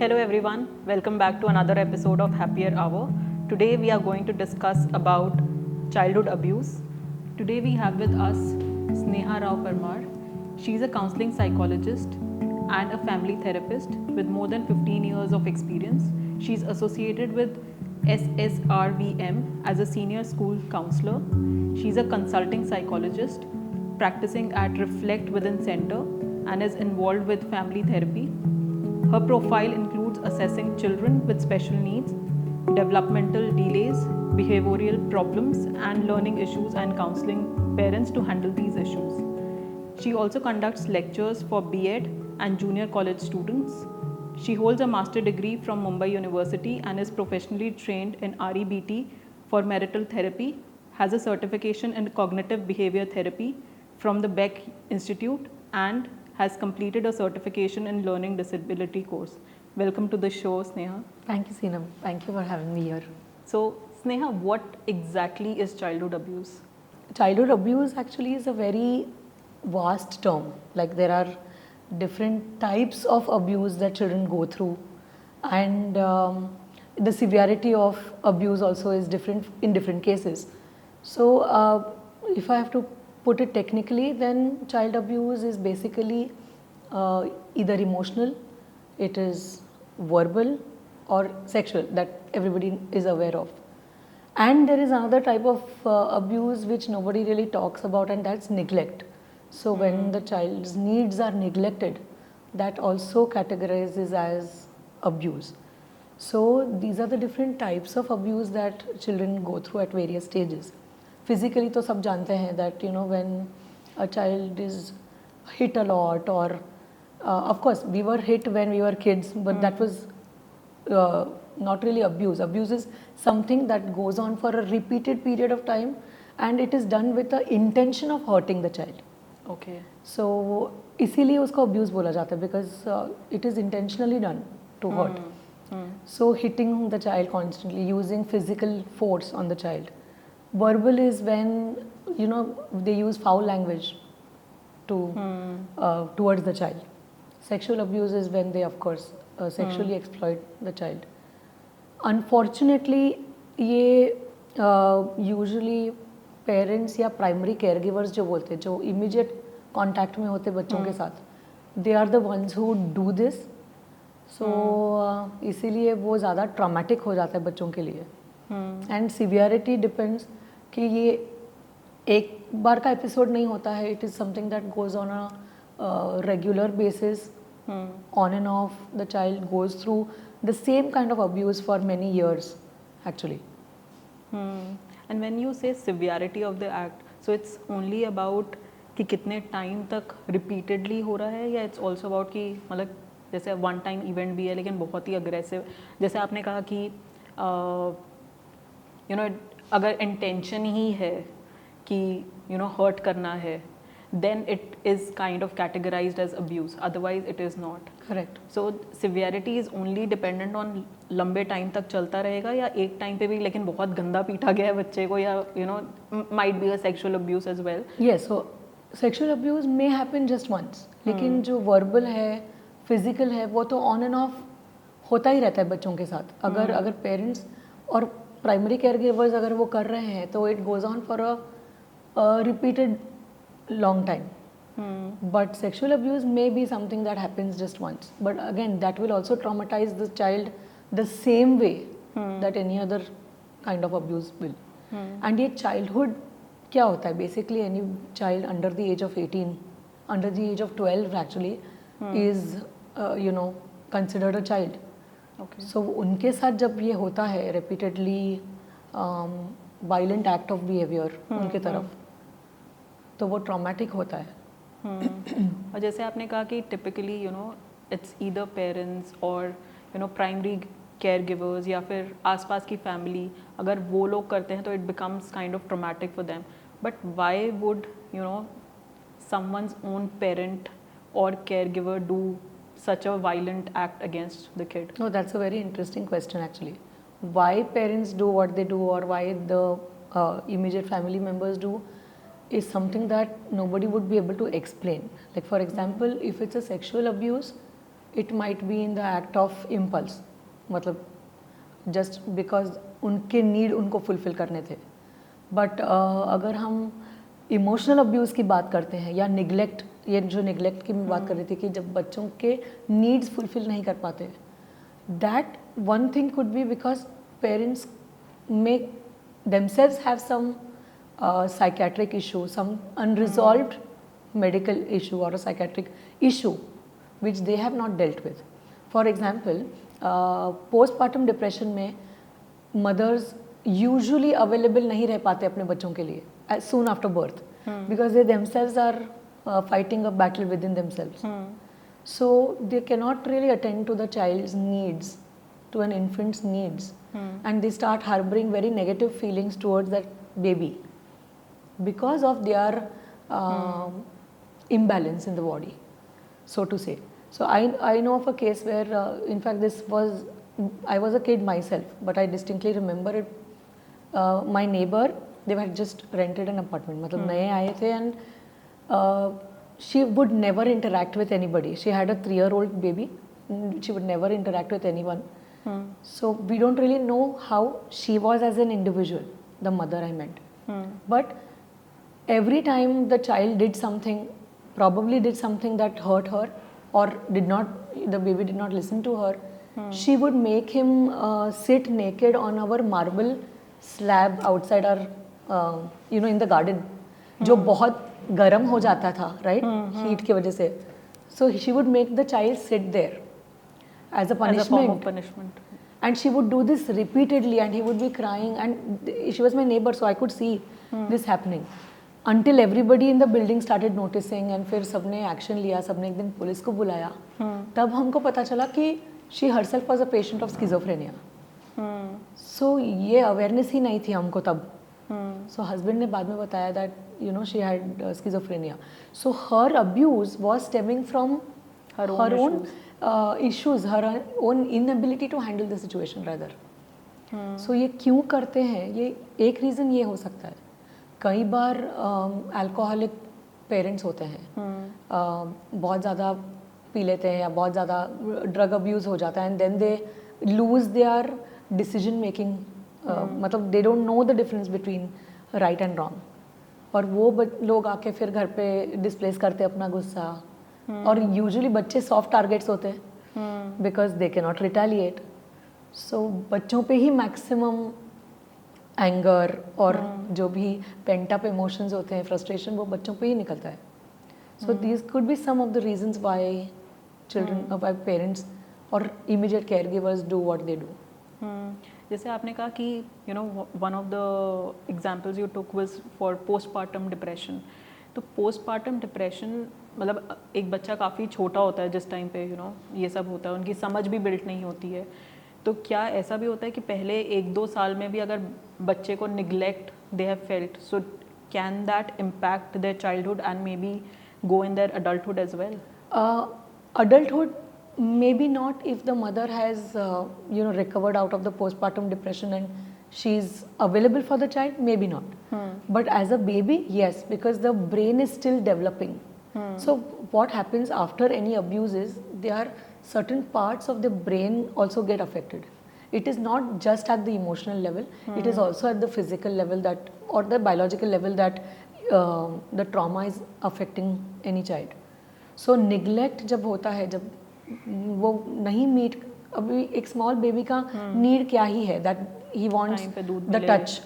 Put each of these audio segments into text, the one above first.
Hello everyone, welcome back to another episode of Happier Hour. Today we are going to discuss about childhood abuse. Today we have with us Sneha Rao Parmar. She is a counseling psychologist and a family therapist with more than 15 years of experience. She is associated with SSRVM as a senior school counselor. She is a consulting psychologist practicing at Reflect Within Center and is involved with family therapy. Her profile includes assessing children with special needs, developmental delays, behavioral problems, and learning issues, and counseling parents to handle these issues. She also conducts lectures for B.Ed and junior college students. She holds a master degree from Mumbai University and is professionally trained in REBT for marital therapy, has a certification in cognitive behavior therapy from the Beck Institute, and has completed a certification in learning disability course. Welcome to the show, Sneha. Thank you, Seenam. Thank you for having me here. So, Sneha, what exactly is childhood abuse? Childhood abuse actually is a very vast term. Like there are different types of abuse that children go through, and the severity of abuse also is different in different cases. So, if I have to put it technically, then child abuse is basically either emotional, it is verbal, or sexual that everybody is aware of. And there is another type of abuse which nobody really talks about, and that's neglect. So when the child's needs are neglected, that also categorizes as abuse. So these are the different types of abuse that children go through at various stages. Physically तो सब जानते हैं that when a child is hit a lot, or of course we were hit when we were kids, but that was not really abuse. Abuse is something that goes on for a repeated period of time, and it is done with the intention of hurting the child. Okay. So इसीलिए उसको abuse बोला जाता है, because it is intentionally done to hurt. So hitting the child constantly, using physical force on the child. Verbal is when they use foul language to towards the child. Sexual abuse is when they, of course, sexually exploit the child. Unfortunately, ये usually parents या primary caregivers जो बोलते हैं, जो immediate contact में होते बच्चों के साथ, they are the ones who do this. So इसीलिए वो ज़्यादा traumatic हो जाता है बच्चों के लिए. And severity depends कि ये एक बार का एपिसोड नहीं होता है. It is something that goes on a regular basis, on and off. The child goes through the same kind of abuse for many years actually. And when you say severity of the act, so it's only about कि कितने time तक repeatedly हो रहा है, या it's also about कि मतलब जैसे वन टाइम इवेंट भी है लेकिन बहुत ही अग्रेसिव, जैसे आपने कहा कि अगर इंटेंशन ही है कि हर्ट करना है, then it is kind of categorized as abuse, otherwise it is not. Correct. So severity is only dependent on लंबे टाइम तक चलता रहेगा, या एक टाइम पे भी लेकिन बहुत गंदा पीटा गया है बच्चे को, या might be a sexual abuse as well. Yes, so sexual abuse may happen just once, लेकिन जो verbal है, physical है, वो तो on and off होता ही रहता है बच्चों के साथ. अगर पेरेंट्स और प्राइमरी केयर गिवर्स अगर वो कर रहे हैं, तो it goes on for a repeated long time. But sexual abuse may be something that happens just once, but again that will also traumatize the child the same way that any other kind of abuse will. And ये childhood क्या होता है? Basically any child under the age of 18, under the age of 12 actually is considered a child. So उनके साथ जब ये होता है repeatedly violent act of behaviour उनके तरफ, तो वो ट्रॉमेटिक होता है. और जैसे आपने कहा कि टिपिकली इट्स ईदर पेरेंट्स और प्राइमरी केयर गिवर्स या फिर आसपास की फैमिली, अगर वो लोग करते हैं तो it becomes kind of traumatic for them. But why would someone's own parent और care giver do such a violent act against the kid? No, that's a very interesting question actually. Why parents do what they do, or why the immediate family members do, is something that nobody would be able to explain. Like for example, if it's a sexual abuse, it might be in the act of impulse, मतलब just because उनके need उनको fulfill करने थे. But अगर हम emotional abuse की बात करते हैं या निगलेक्ट, ये जो निगलेक्ट की मैं बात कर रही थी कि जब बच्चों के नीड्स फुलफिल नहीं कर पाते, that one thing could be because parents may themselves have some psychiatric issue, some unresolved medical issue or a psychiatric issue which they have not dealt with. For example, postpartum depression में mothers usually available नहीं रह पाते अपने बच्चों के लिए soon after birth because they themselves are fighting a battle within themselves. So they cannot really attend to the child's needs, to an infant's needs, and they start harboring very negative feelings towards that baby because of their imbalance in the body, so to say. So I know of a case where in fact I was a kid myself, but I distinctly remember it. My neighbor, they had just rented an apartment, मतलब नए आए थे, and she would never interact with anybody. She had a 3-year-old baby. She would never interact with anyone. So we don't really know how she was as an individual, the mother I meant. But every time the child did something, probably did something that hurt her, or the baby did not listen to her, she would make him sit naked on our marble slab outside our, in the garden, जो बहुत गर्म हो जाता था, right? Heat की वजह से. So she would make the child sit there as a punishment. As a form of punishment. And she would do this repeatedly, and he would be crying, and she was my neighbor, so I could see this happening. Until everybody in the building started noticing, and फिर सबने action लिया, सबने एक दिन police को बुलाया. तब हमको पता चला कि she herself was a patient of schizophrenia. So ये awareness ही नहीं थी हमको तब. So husband ने बाद में बताया that she had schizophrenia. So her abuse was stemming from her own issues, her own inability to handle the situation rather. So ये क्यों करते हैं, ये एक रीज़न ये हो सकता है. कई बार अल्कोहलिक पेरेंट्स होते हैं, बहुत ज़्यादा पी लेते हैं या बहुत ज़्यादा ड्रग अब्यूज़ हो जाता है, and then they lose their decision making, मतलब they don't know the difference between right and wrong, और वो लोग आके फिर घर पे डिस्प्लेस करते अपना गुस्सा, और यूजुअली बच्चे सॉफ्ट टारगेट्स होते हैं because they can not retaliate. So बच्चों पे ही मैक्सिमम एंगर और जो भी पेंट अप इमोशंस होते हैं, फ्रस्ट्रेशन, वो बच्चों पे ही निकलता है. So these could be some of the reasons why children, why parents और immediate care givers do what they do. जैसे आपने कहा कि one of the examples you took was for postpartum depression. तो पोस्टपार्टम डिप्रेशन मतलब एक बच्चा काफ़ी छोटा होता है जिस टाइम पे ये सब होता है, उनकी समझ भी बिल्ट नहीं होती है. तो क्या ऐसा भी होता है कि पहले 1-2 साल में भी अगर बच्चे को neglect they have felt, so can that impact their childhood and may be go in their adulthood as well? Adulthood, maybe not if the mother has recovered out of the postpartum depression and she's available for the child, maybe not. But as a baby, yes, because the brain is still developing. So what happens after any abuse is there are certain parts of the brain also get affected. It is not just at the emotional level, it is also at the physical level that, or the biological level that the trauma is affecting any child. So neglect जब होता है, जब वो नहीं meet, अभी एक small baby का need क्या ही है, that he wants the touch,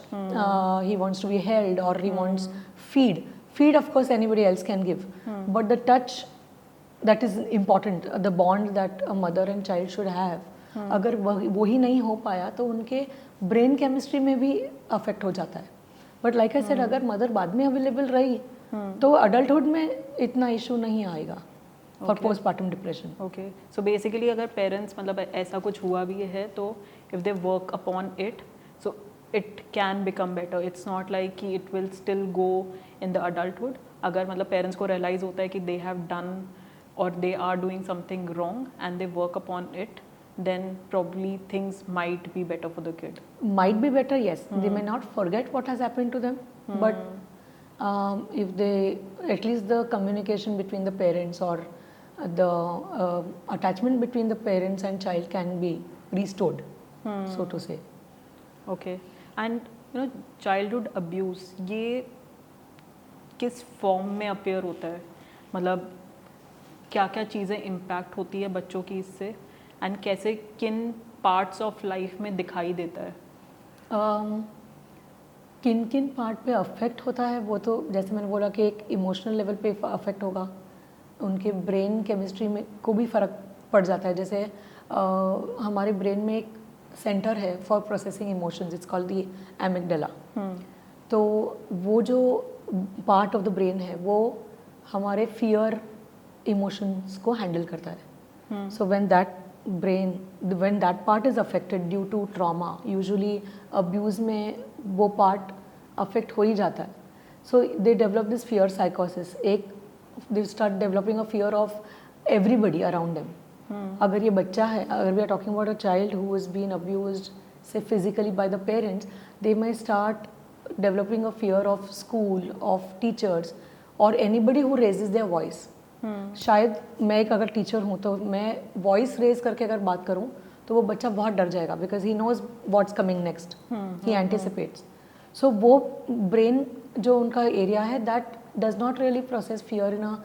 he wants to be held, or he wants feed. Feed of course anybody else can give, but the touch, that is important, the bond that a mother and child should have. अगर वो ही नहीं हो पाया तो उनके brain chemistry में भी affect हो जाता है. बट लाइक आई सेड, अगर मदर बाद में अवेलेबल रही तो अडल्टहुड में इतना इशू नहीं आएगा for postpartum depression. Okay, so basically अगर पेरेंट्स मतलब ऐसा कुछ हुआ भी है तो if they work upon it, so it can become better. It's not like कि it will still go in the adulthood. अगर मतलब पेरेंट्स को रियलाइज होता है कि दे हैव डन और they are doing something wrong and they work upon it, then probably things might be better for the kid. Might be better, yes. They may not forget what has happened to them, but if they, at least the communication between the parents or the attachment between the parents and child can be restored, so to say. Okay and you know childhood abuse ये किस form में appear होता है, मतलब क्या क्या चीज़ें impact होती है बच्चों की इससे, एंड कैसे किन पार्ट्स ऑफ लाइफ में दिखाई देता है? किन किन पार्ट पे अफेक्ट होता है वो तो जैसे मैंने बोला कि एक इमोशनल लेवल पे अफेक्ट होगा, उनके ब्रेन केमिस्ट्री में को भी फ़र्क पड़ जाता है। जैसे हमारे ब्रेन में एक सेंटर है for processing emotions, it's called the amygdala. तो वो जो पार्ट ऑफ द ब्रेन है वो हमारे फियर इमोशंस को हैंडल करता है। So when that part is affected due to trauma, usually abuse में वो पार्ट अफेक्ट हो ही जाता है। So they develop this fear साइकोसिस, they start developing a fear of everybody around them. अगर ये बच्चा है, अगर we are talking about a child who is been abused से physically by the parents, they may start developing a fear of school, of teachers or anybody who raises their voice. शायद मैं एक अगर टीचर हूँ तो मैं voice raise करके अगर बात करूँ तो वो बच्चा बहुत डर जाएगा, because he knows what's coming next, he anticipates. So वो ब्रेन जो उनका एरिया है that does not really process fear in a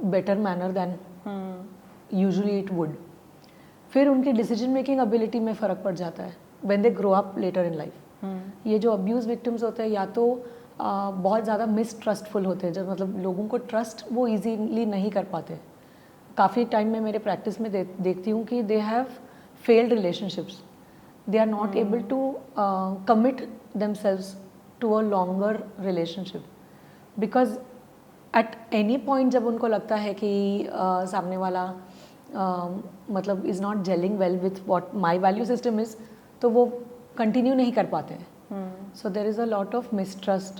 better manner than usually it would. फिर उनकी डिसीजन मेकिंग एबिलिटी में फ़र्क पड़ जाता है when they grow up later in life. ये जो अब्यूज़ विक्टिम्स होते हैं या तो बहुत ज़्यादा मिसट्रस्टफुल होते हैं, जब मतलब लोगों को ट्रस्ट वो इजीली नहीं कर पाते। काफ़ी टाइम में मेरे प्रैक्टिस में देखती हूँ कि they have failed relationships, they are not able to commit themselves to a longer relationship, because at any point जब उनको लगता है कि सामने वाला मतलब is not jelling well with what my value system is, तो वो कंटिन्यू नहीं कर पाते हैं। So there is a lot of mistrust.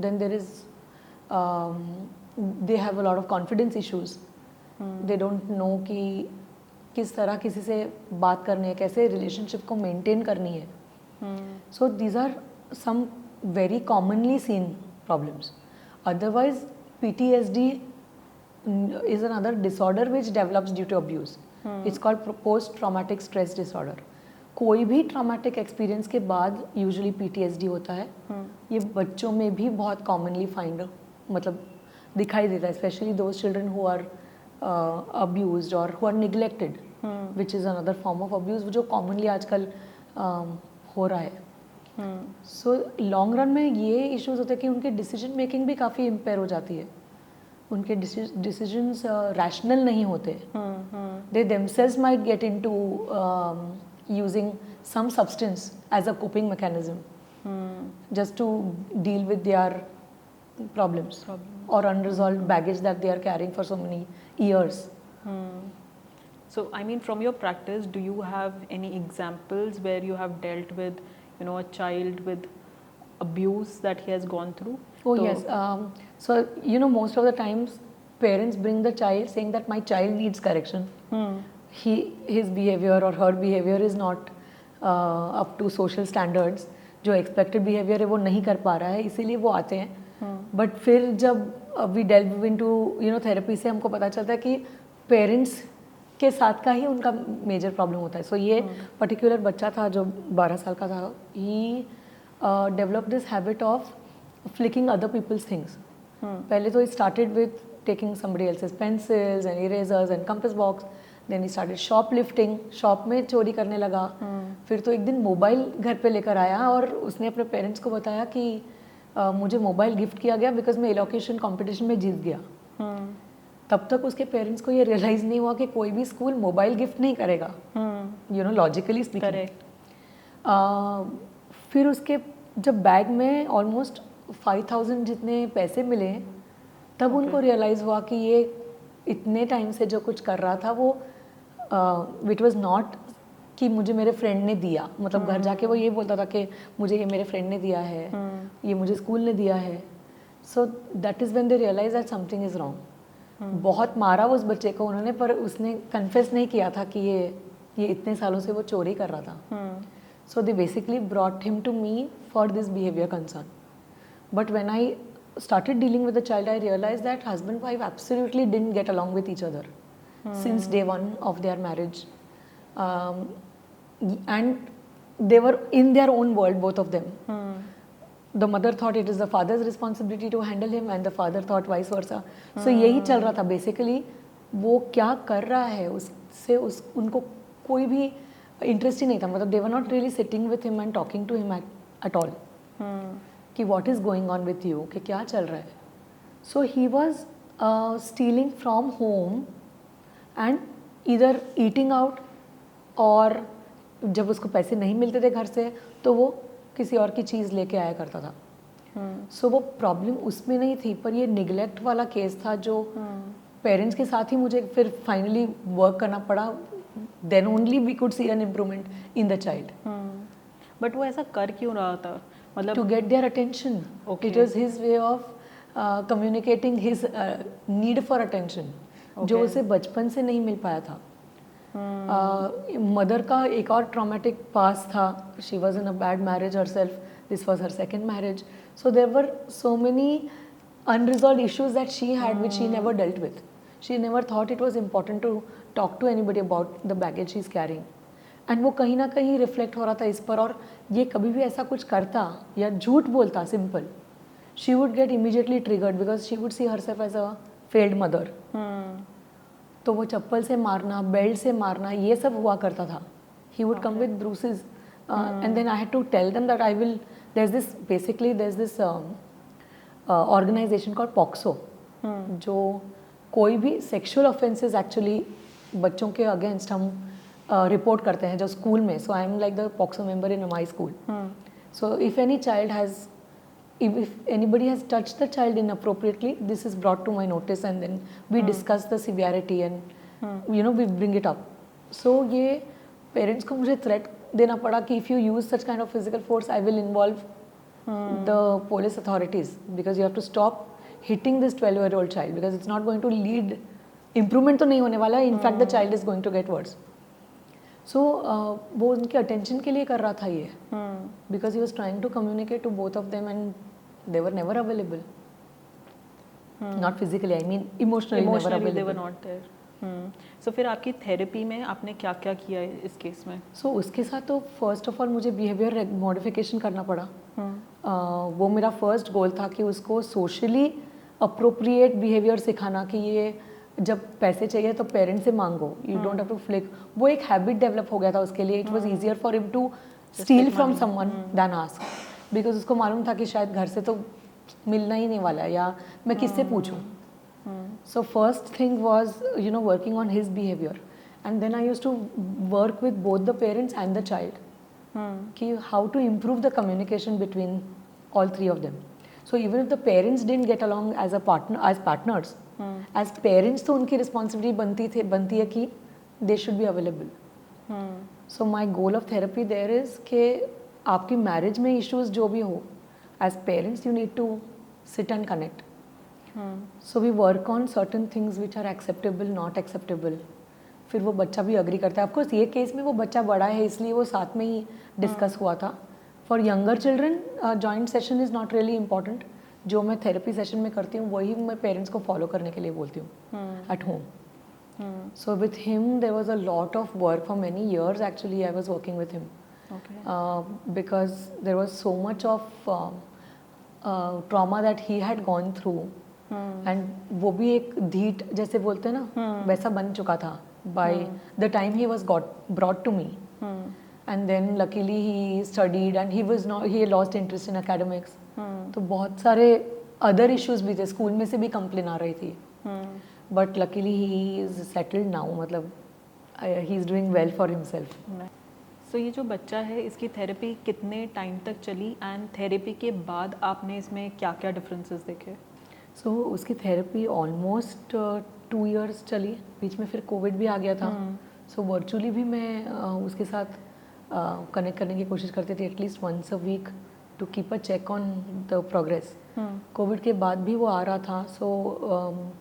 Then there is, they have a lot of confidence issues. They don't know कि किस तरह किसी से बात करनी है, कैसे relationship को maintain करनी है. So these are some very commonly seen problems. Otherwise, PTSD is another disorder which develops due to abuse. It's called post-traumatic stress disorder. कोई भी ट्रॉमेटिक एक्सपीरियंस के बाद यूजुअली पीटीएसडी होता है। ये बच्चों में भी बहुत कॉमनली मतलब दिखाई देता है, specially those children who are abused और who are neglected, which is another form of abuse जो कॉमनली आजकल हो रहा है। सो लॉन्ग रन में ये इश्यूज होते हैं कि उनकी डिसीजन मेकिंग भी काफ़ी इम्पेयर हो जाती है, उनके डिसीजंस रैशनल नहीं होते। They themselves might get into using some substance as a coping mechanism, just to deal with their problems or unresolved baggage that they are carrying for so many years. So I mean, from your practice, do you have any examples where you have dealt with, you know, a child with abuse that he has gone through? Oh yes. So you know, most of the times parents bring the child saying that my child needs correction. His behavior or her behavior is not up to social standards, जो expected behavior है वो नहीं कर पा रहा है, इसीलिए वो आते हैं। बट फिर जब we delve into you know therapy से हमको पता चलता है कि पेरेंट्स के साथ का ही उनका मेजर प्रॉब्लम होता है। सो ये पर्टिकुलर बच्चा था जो 12 साल का था, he develop this habit of flicking other people's things. पहले तो it started with taking somebody else's pencils and erasers and compass box. Then he started shoplifting, shop में चोरी करने लगा। फिर तो एक दिन मोबाइल घर पे लेकर आया और उसने अपने पेरेंट्स को बताया कि मुझे मोबाइल गिफ्ट किया गया बिकॉज मैं एलोकेशन कंपटीशन में जीत गया। तब तक उसके पेरेंट्स को ये रियलाइज नहीं हुआ कि कोई भी स्कूल मोबाइल गिफ्ट नहीं करेगा, यू नो लॉजिकली स्पीकिंग। फिर उसके जब बैग में ऑलमोस्ट 5,000 जितने पैसे मिले, तब उनको रियलाइज़ हुआ कि ये इतने टाइम से जो कुछ कर रहा था वो इट वाज नॉट कि मुझे मेरे फ्रेंड ने दिया, मतलब घर जाके वो ये बोलता था कि मुझे ये मेरे फ्रेंड ने दिया है, ये मुझे स्कूल ने दिया है। So that is when they realize that something is wrong. बहुत मारा उस बच्चे को उन्होंने, पर उसने कन्फेस नहीं किया था कि ये इतने सालों से वो चोरी कर रहा था। So they basically brought him to me for this behaviour concern. But when I started dealing with the child, I realized that husband wife absolutely didn't get along with each other since day one of their marriage. And they were in their own world, both of them. The mother thought it is the father's responsibility to handle him and the father thought vice versa. So यही चल रहा था basically. वो क्या कर रहा है उससे उनको कोई भी इंटरेस्ट ही नहीं था. मतलब they were not really sitting with him and talking to him at all. कि what is going on with you, कि क्या चल रहा है. So he was stealing from home and either eating out और जब उसको पैसे नहीं मिलते थे घर से तो वो किसी और की चीज़ लेके आया करता था. सो वो प्रॉब्लम उसमें नहीं थी, पर ये निगलेक्ट वाला केस था जो पेरेंट्स के साथ ही मुझे फिर फाइनली वर्क करना पड़ा. Then only we could see an improvement in the child. But वो ऐसा कर क्यों रहा था? मतलब to get their attention. It was his way of communicating his need for attention, जो उसे बचपन से नहीं मिल पाया था. मदर का एक और ट्रॉमेटिक पास था. She was in a bad marriage herself. This was her second marriage. So there were so many unresolved issues that she had which she never dealt with. She never thought it was important to talk to anybody about the baggage she is carrying. And वो कहीं ना कहीं reflect हो रहा था इस पर. और ये कभी भी ऐसा कुछ करता या झूठ बोलता simple, she would get immediately triggered because she would see herself as a failed mother. तो वो चप्पल से मारना, बेल्ट से मारना, ये सब हुआ करता था. He would come with bruises, and then I had to tell them that I will. There's this organization called POCSO, जो कोई भी sexual offences actually बच्चों के against हम report करते हैं जो स्कूल में. So I am like the POCSO member in my school. So if any child has, if anybody has touched the child inappropriately, this is brought to my notice and then we discuss the severity and we bring it up. So ये parents को मुझे threat देना पड़ा कि if you use such kind of physical force, I will involve the police authorities because you have to stop hitting this 12-year-old child because it's not going to lead improvement तो नहीं होने वाला. In fact, the child is going to get worse. So वो उनके attention के लिए कर रहा था ये, because he was trying to communicate to both of them and they were never available. Not physically, I mean emotionally never available. They were not there. So फिर आपकी थेरेपी में आपने क्या क्या किया है इस केस में? So उसके साथ तो फर्स्ट ऑफ ऑल मुझे बिहेवियर मॉडिफिकेशन करना पड़ा. वो मेरा फर्स्ट गोल था कि उसको सोशली अप्रोप्रिएट बिहेवियर सिखाना कि ये जब पैसे चाहिए तो पेरेंट्स से मांगो, you don't have to flick. वो एक हैबिट डेवलप हो गया था उसके लिए. It was easier for him to steal from someone than ask, because उसको मालूम था कि शायद घर से तो मिलना ही नहीं वाला है या मैं किससे पूछूं. So first thing was working on his behavior, and then I used to work with both the parents and the child. कि how to improve the communication between all three of them. So even if the parents didn't get along as partners, as parents तो उनकी responsibility बनती है कि they should be available. So my goal of therapy there is कि आपकी marriage में issues जो भी हो, as parents you need to sit and connect. So we work on certain things which are acceptable, not acceptable. फिर वो बच्चा भी अग्री करता है. ऑफकोर्स ये केस में वो बच्चा बड़ा है इसलिए वो साथ में ही डिस्कस हुआ था. For younger children joint session is not really important. जो मैं थेरेपी सेशन में करती हूँ वही मैं पेरेंट्स को फॉलो करने के लिए बोलती हूँ at home. So with him there was a lot of work for many years. Actually I was working with him because there was so much of trauma that he had gone through. And वो भी एक धीट जैसे बोलते हैं ना वैसा बन चुका था by the time he was brought to me. And then luckily he studied and he lost interest in academics. तो बहुत सारे other issues भी थे. स्कूल में से भी कंप्लेन आ रही थी. But luckily he is settled now. मतलब he is doing well for himself. So ये जो बच्चा है इसकी थेरेपी कितने टाइम तक चली एंड थेरेपी के बाद आपने इसमें क्या क्या डिफरेंसेस देखे? सो उसकी थेरेपी ऑलमोस्ट 2 years चली. बीच में फिर कोविड भी आ गया था. सो वर्चुअली भी मैं उसके साथ कनेक्ट करने की कोशिश करती थी at least once a week to keep a check on the progress. Covid के बाद भी वो आ रहा था. सो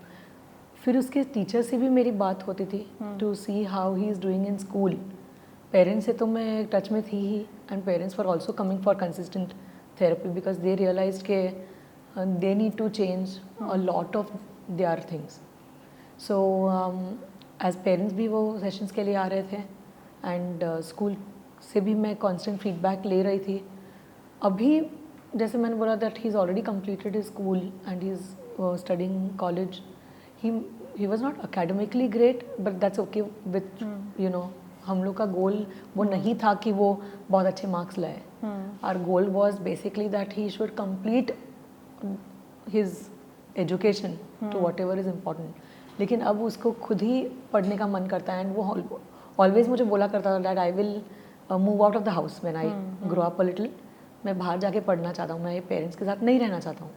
फिर उसके टीचर से भी मेरी बात होती थी to see how he is doing in school. Parents से तो मैं टच में थी he and parents were also coming for consistent therapy because they realise के they need to change a lot of their things. So as parents भी वो sessions के लिए आ रहे थे एंड स्कूल से भी मैं कांस्टेंट फीडबैक ले रही थी. अभी जैसे मैंने बोला that he is already completed his school and he is studying college. He was not academically great but that's okay with you know. हम लोग का गोल वो नहीं था कि वो बहुत अच्छे मार्क्स लाए. Our goal was basically that he should complete his education to whatever is important. लेकिन अब उसको खुद ही पढ़ने का मन करता है एंड वो ऑलवेज मुझे बोला करता था that I will move out of the house when I grow up a little. मैं बाहर जाके पढ़ना चाहता हूँ, मैं ये पेरेंट्स के साथ नहीं रहना चाहता हूँ.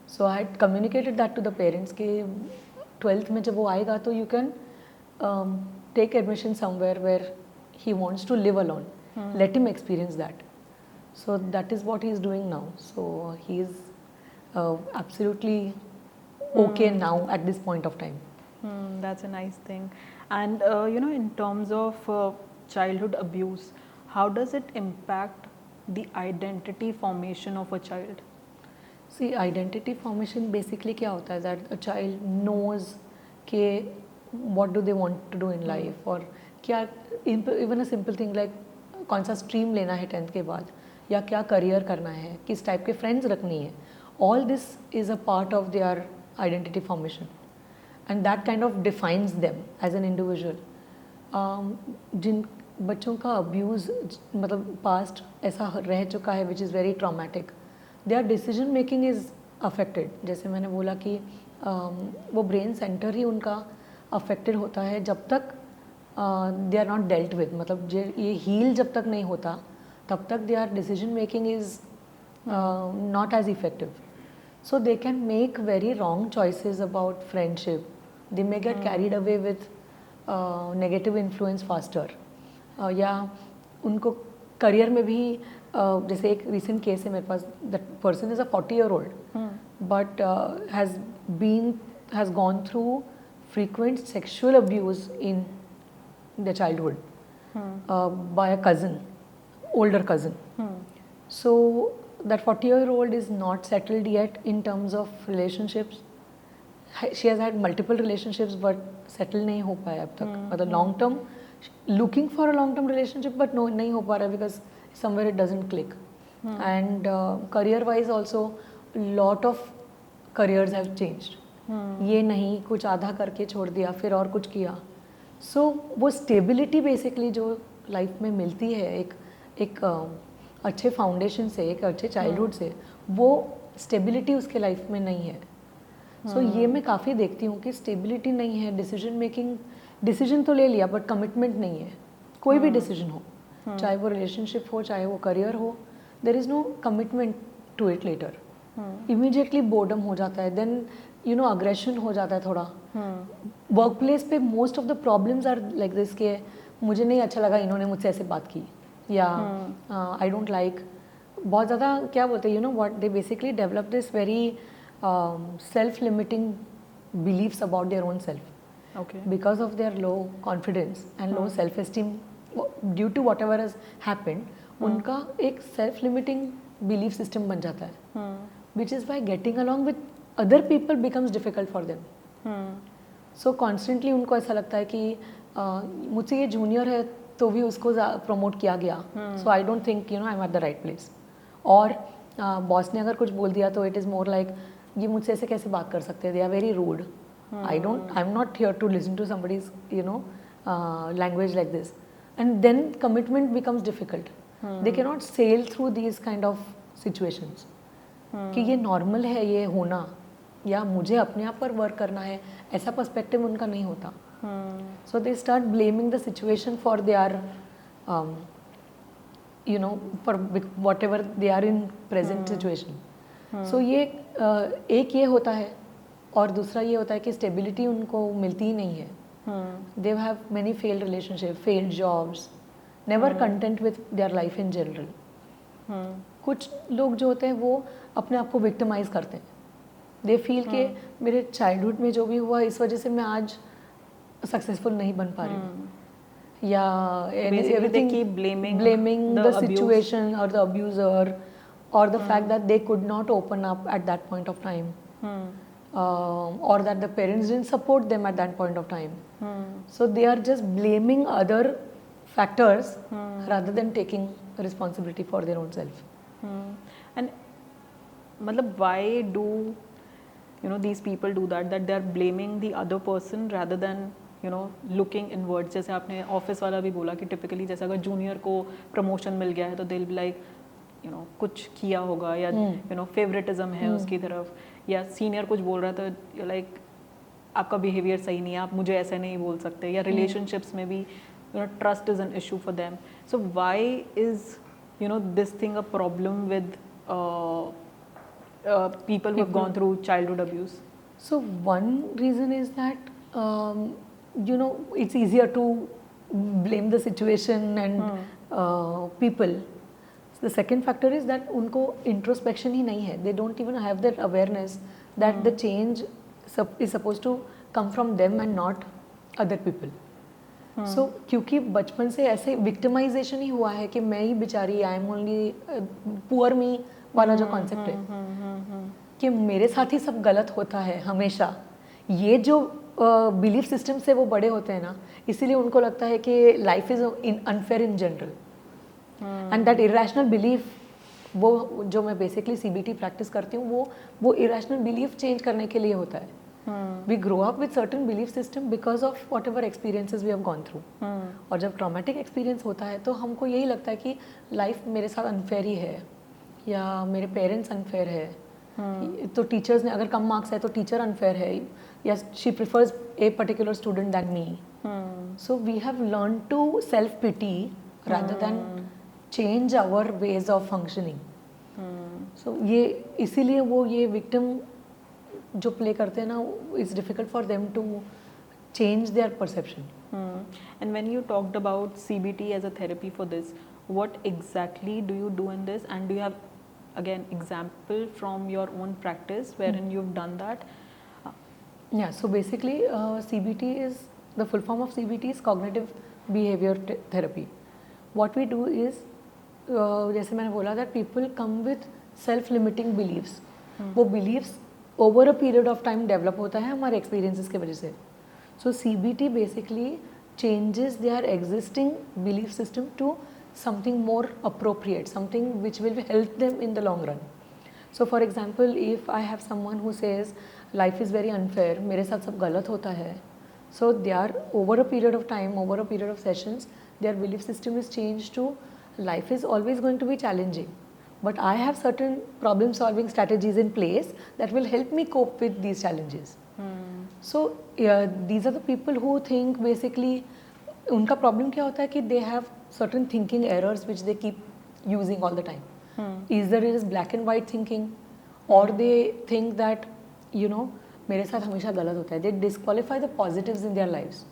So I had communicated that to the parents कि 12th में जब वो आएगा तो you can take admission somewhere where he wants to live alone. Let him experience that. So that is what he is doing now. So he is absolutely okay now at this point of time. That's a nice thing. And you know, in terms of childhood abuse, how does it impact the identity formation of a child? See, identity formation basically क्या होता है that a child knows कि what do they want to do in life और क्या even a simple thing like कौन सा stream लेना है 10th के बाद या क्या career करना है, किस type के friends रखनी है. All this is a part of their identity formation and that kind of defines them as an individual. जिन बच्चों का abuse मतलब past ऐसा रह चुका है which is very traumatic, their decision making is affected. जैसे मैंने बोला कि वो brain center ही उनका affected होता है जब तक they are not dealt with. मतलब ये heal जब तक नहीं होता तब तक their decision making is not as effective. So they can make very wrong choices about friendship. They may get carried away with negative influence faster. या उनको करियर में भी जैसे एक recent case है मेरे पास. That person is a 40-year-old but has gone through frequent sexual abuse in their childhood by a cousin, older cousin. So that 40-year-old is not settled yet in terms of relationships. She has had multiple relationships but settle नहीं हो पाया अब तक. मतलब long term looking for a long term relationship but no नहीं हो पा रहा because somewhere it doesn't click. And career wise also lot of careers have changed. ये नहीं कुछ आधा करके छोड़ दिया फिर और कुछ किया. So वो stability basically जो life में मिलती है एक अच्छे फाउंडेशन से, एक अच्छे चाइल्डहुड से, वो स्टेबिलिटी उसके लाइफ में नहीं है. सो ये मैं काफ़ी देखती हूँ कि स्टेबिलिटी नहीं है. डिसीजन तो ले लिया बट कमिटमेंट नहीं है. कोई भी डिसीजन हो, चाहे वो रिलेशनशिप हो, चाहे वो करियर हो, there is no commitment to it later. Immediately boredom हो जाता है, देन यू नो अग्रेशन हो जाता है थोड़ा. वर्क प्लेस पे most of the problems are like this के मुझे नहीं अच्छा लगा इन्होंने मुझसे ऐसे बात की या आई डोंट लाइक. बहुत ज़्यादा क्या बोलते हैं you know what they basically develop this very self limiting beliefs about their own self because of their low confidence and low self esteem due to whatever has happened. उनका एक self limiting belief system बन जाता है which is by getting along with other people becomes difficult for them. So constantly उनको ऐसा लगता है कि मुझसे ये जूनियर है तो भी उसको प्रमोट किया गया. So I don't think you know I am at the right place. और बॉस ने अगर कुछ बोल दिया तो इट इज़ मोर लाइक ये मुझसे ऐसे कैसे बात कर सकते हैं, they are very rude. I am not here to listen to somebody's you know language like this. And then commitment becomes difficult. They can not sail through these kind of situations कि ये normal है ये होना या मुझे अपने आप पर वर्क करना है, ऐसा पर्सपेक्टिव उनका नहीं होता. So they start blaming the situation for their, you know, for whatever they are in present situation. So ये एक ये होता है और दूसरा ये होता है कि stability उनको मिलती ही नहीं है. They have many failed relationships, failed jobs, never content with their life in general. कुछ लोग जो होते हैं वो अपने आप को victimize करते हैं. They feel कि मेरे childhood में जो भी हुआ इस वजह से मैं आज सक्सेसफुल नहीं बन पा रही हूँ या everything keep blaming the situation or the abuser or the fact that they could not open up at that point of time, or that the parents didn't support them at that point of time. So they are just blaming other factors rather than taking responsibility for their own self. And matlab, why do these people do that they are blaming the other person rather than looking inwards? जैसे आपने office वाला भी बोला कि typically जैसे अगर junior को promotion मिल गया है तो they'll be like कुछ किया होगा या फेवरेटिज्म है उसकी तरफ, या सीनियर कुछ बोल रहा है तो लाइक आपका बिहेवियर सही नहीं है, आप मुझे ऐसे नहीं बोल सकते, या रिलेशनशिप्स में भी trust is an issue for them. So why is this thing a problem with people who have gone through childhood abuse? So one reason is that it's easier to blame the situation and people. The second factor is that उनको introspection ही नहीं है. They don't even have that awareness that the change is supposed to come from them and not other people. So क्योंकि बचपन से ऐसे victimization ही हुआ है कि मैं ही बेचारी, I am only poor me वाला जो concept है कि मेरे साथ ही सब गलत होता है हमेशा, ये जो बिलीफ सिस्टम से वो बड़े होते हैं ना, इसीलिए उनको लगता है कि life is unfair in general. And that irrational belief, वो जो मैं बेसिकली सीबीटी प्रैक्टिस करती हूँ, वो इरेशनल बिलीफ चेंज करने के लिए होता है. We grow up with certain belief system because of whatever experiences we have gone through. और जब ट्रॉमेटिक एक्सपीरियंस होता है तो हमको यही लगता है कि लाइफ मेरे साथ अनफेयर ही है, या मेरे पेरेंट्स अनफेयर है, तो टीचर्स ने अगर कम मार्क्स है तो टीचर अनफेयर है, या she prefers a particular student than me. So we have learn to self pity rather than change our ways of functioning. So ये इसीलिए वो ये विक्टिम जो प्ले करते हैं ना, it's difficult for them to change their perception. And when you talked about CBT as a therapy for this, what exactly do you do in this, and do you have again example from your own practice wherein you've done that? Yeah, so basically CBT is, the full form of CBT is cognitive behavior therapy. What we do is जैसे मैंने बोला that people come with self limiting beliefs. वो beliefs over a period of time develop होता है हमारे experiences के वजह से. So CBT basically changes their existing belief system to something more appropriate, something which will help them in the long run. So for example, if I have someone who says life is very unfair, मेरे साथ सब गलत होता है, so they are over a period of time, over a period of sessions, their belief system is changed to life is always going to be challenging, but I have certain problem solving strategies in place that will help me cope with these challenges. So these are the people who think basically, उनका problem क्या होता है कि they have certain thinking errors which they keep using all the time. Either it is black and white thinking, or they think that मेरे साथ हमेशा गलत होता है. They disqualify the positives in their lives.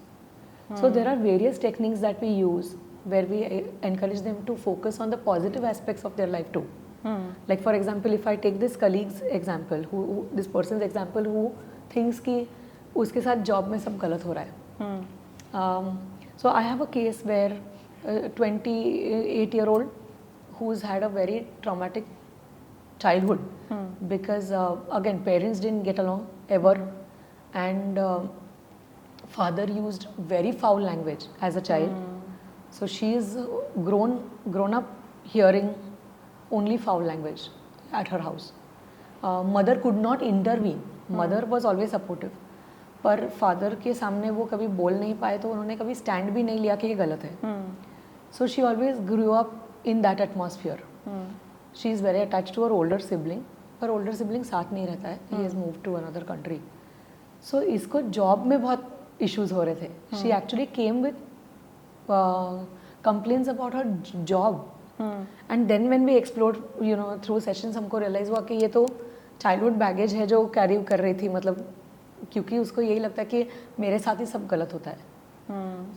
So there are various techniques that we use where we encourage them to focus on the positive aspects of their life too. Like for example, if I take this colleague's example, this person's example who thinks कि उसके साथ job में सब गलत हो रहा है. So I have a case where 28-year-old who's had a very traumatic childhood because again parents didn't get along ever, and father used very foul language as a child. So she's grown up hearing only foul language at her house. Mother could not intervene. Mother was always supportive, पर father के सामने वो कभी बोल नहीं पाए, तो उन्होंने कभी स्टैंड भी नहीं लिया कि ये गलत है. So she always grew up in that atmosphere. She is very attach to her older sibling, पर ओल्डर सिबलिंग साथ नहीं रहता है, he has move to another country. So इसको जॉब में बहुत इश्यूज हो रहे थे. She actually came with complains about her job, and then when we explore through sessions, हमको रियलाइज हुआ कि ये तो चाइल्डहुड बैगेज है जो कैरी कर रही थी, मतलब क्योंकि उसको यही लगता है कि मेरे साथ ही सब गलत होता है.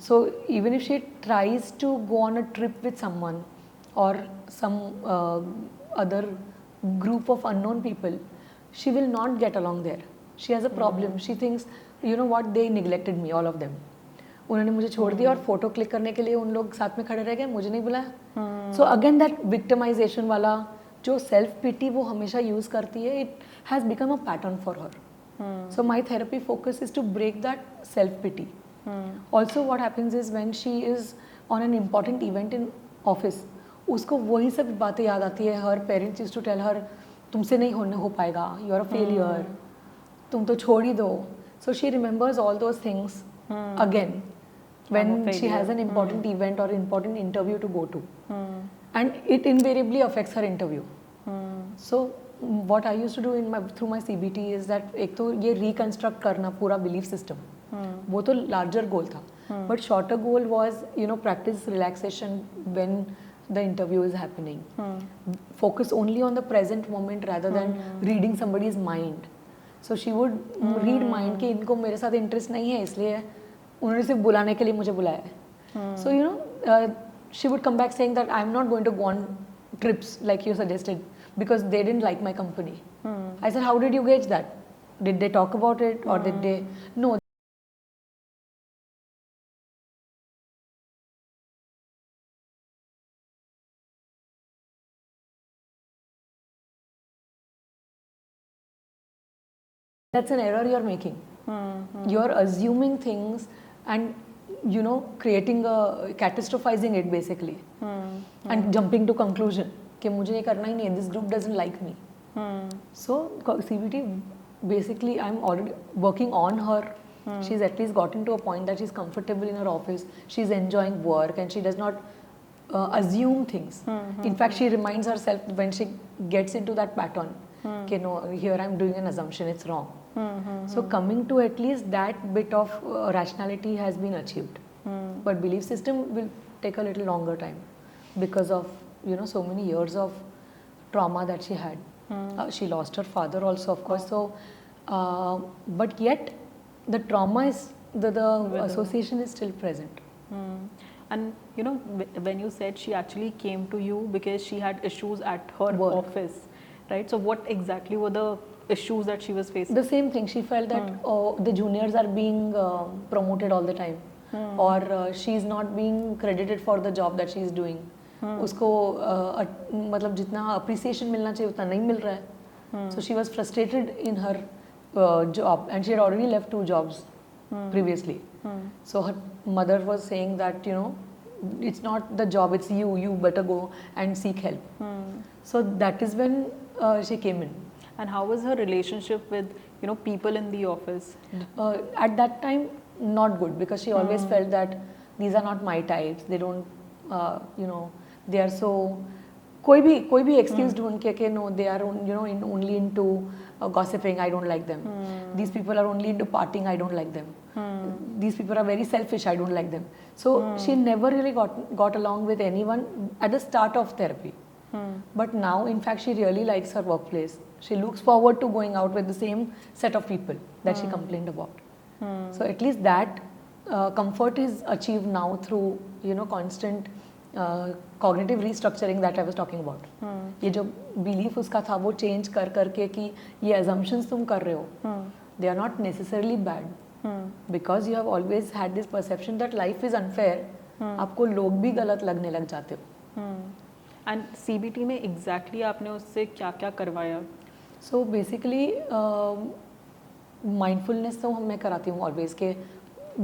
So even if she tries to go on a trip with someone और some other group of unknown people, she will not get along there. She has a problem. She thinks what, they neglected me, all of them. उन्होंने मुझे छोड़ दिया और photo click करने के लिए उन लोग साथ में खड़े रह गए, मुझे नहीं बुलाया. सो अगेन दैट विक्टिमाइजेशन वाला जो सेल्फ पिटी वो हमेशा यूज़ करती है, it has become a pattern for her. So my therapy focus is to break that self pity. Also what happens is when she is on an important event in office, उसको वही सब बातें याद आती है. Her parents use to tell her, तुमसे नहीं हो पाएगा, यू आर अ फेलियर, तुम तो छोड़ ही दो. So she remembers all those things again when she has an important event or important interview to go to, and it invariably affects her interview. So what I used to do through my CBT is that एक तो ये reconstruct करना पूरा belief system, वो तो larger goal था, but shorter goal was practice relaxation when the interview is happening. Focus only on the present moment rather than reading somebody's mind. So she would read mind कि इनको मेरे साथ interest नहीं है, इसलिए उन्होंने सिर्फ बुलाने के लिए मुझे बुलाया है. So she would come back saying that I am not going to go on trips like you suggested because they didn't like my company. I said how did you gauge that? Did they talk about it और did they know? That's an error you're making. You're assuming things and creating catastrophizing it basically, and jumping to conclusion कि मुझे ये करना ही नहीं है, this group doesn't like me. So CBT basically I'm already working on her. She's at least gotten to a point that she's comfortable in her office, she's enjoying work and she does not assume things. In fact, she reminds herself when she gets into that pattern कि no, here I'm doing an assumption, it's wrong. So coming to at least that bit of rationality has been achieved. But belief system will take a little longer time because of so many years of trauma that she had. She lost her father also, of course. So but yet the trauma is the association is still present. And when you said she actually came to you because she had issues at her office, right? So what exactly were the issues that she was facing? The same thing. She felt that the juniors are being promoted all the time, or she's not being credited for the job that she's doing. उसको मतलब जितना appreciation मिलना चाहिए उतना नहीं मिल रहा है. So she was frustrated in her job, and she had already left 2 jobs previously. So her mother was saying that it's not the job, it's you. You better go and seek help. So that is when she came in. And how was her relationship with people in the office? At that time, not good, because she always felt that these are not my types. They don't, they are so. कोई भी excuse ढूंढ के no, they are only into gossiping. I don't like them. These people are only into partying. I don't like them. These people are very selfish. I don't like them. So she never really got along with anyone at the start of therapy. But now, in fact, she really likes her workplace. She looks forward to going out with the same set of people that she complained about. So at least that comfort is achieved now through constant cognitive restructuring that I was talking about. ये जो belief उसका था वो change करके कि ये assumptions तुम कर रहे हो, they are not necessarily bad, because you have always had this perception that life is unfair. आपको लोग भी गलत लगने लग जाते हो. And CBT में exactly आपने उससे क्या करवाया? So basically mindfulness तो मैं कराती हूँ always के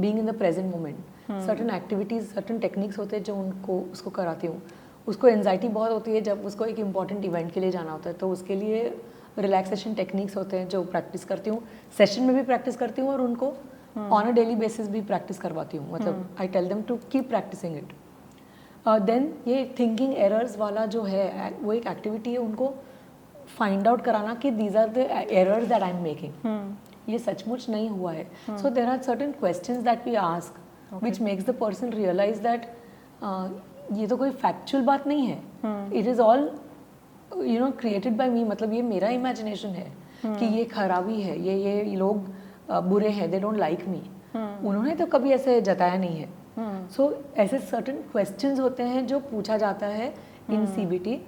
being in the present moment. Certain activities, certain techniques होते हैं जो उसको कराती हूँ. उसको anxiety बहुत होती है जब उसको एक important event के लिए जाना होता है, तो उसके लिए relaxation techniques होते हैं जो practice करती हूँ. Session में भी practice करती हूँ और उनको on a daily basis भी practice करवाती हूँ. मतलब I tell them to keep practicing it. Then ये thinking errors वाला जो है वो एक activity है, उनको find out कराना कि these are the errors that I'm making. ये सचमुच नहीं हुआ है. So there are certain questions that we ask, which makes the person realize that ये तो कोई factual बात नहीं है. It is all created by me. मतलब ये मेरा imagination है कि ये खराबी है, ये लोग बुरे हैं, they don't like me. उन्होंने तो कभी ऐसे जताया नहीं है. So ऐसे certain questions होते हैं जो पूछा जाता है in CBT.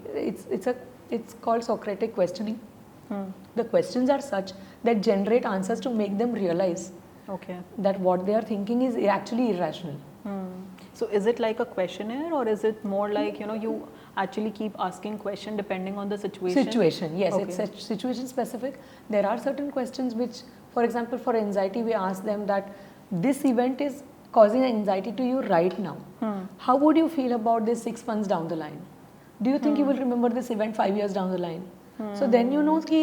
It's called Socratic questioning. The questions are such that generate answers to make them realize that what they are thinking is actually irrational. So is it like a questionnaire, or is it more like, you actually keep asking question depending on the situation? Situation, yes, Okay. it's situation specific. There are certain questions which, for example, for anxiety, we ask them that this event is causing anxiety to you right now. How would you feel about this 6 months down the line? Do you think you will remember this event 5 years down the line? So then you know कि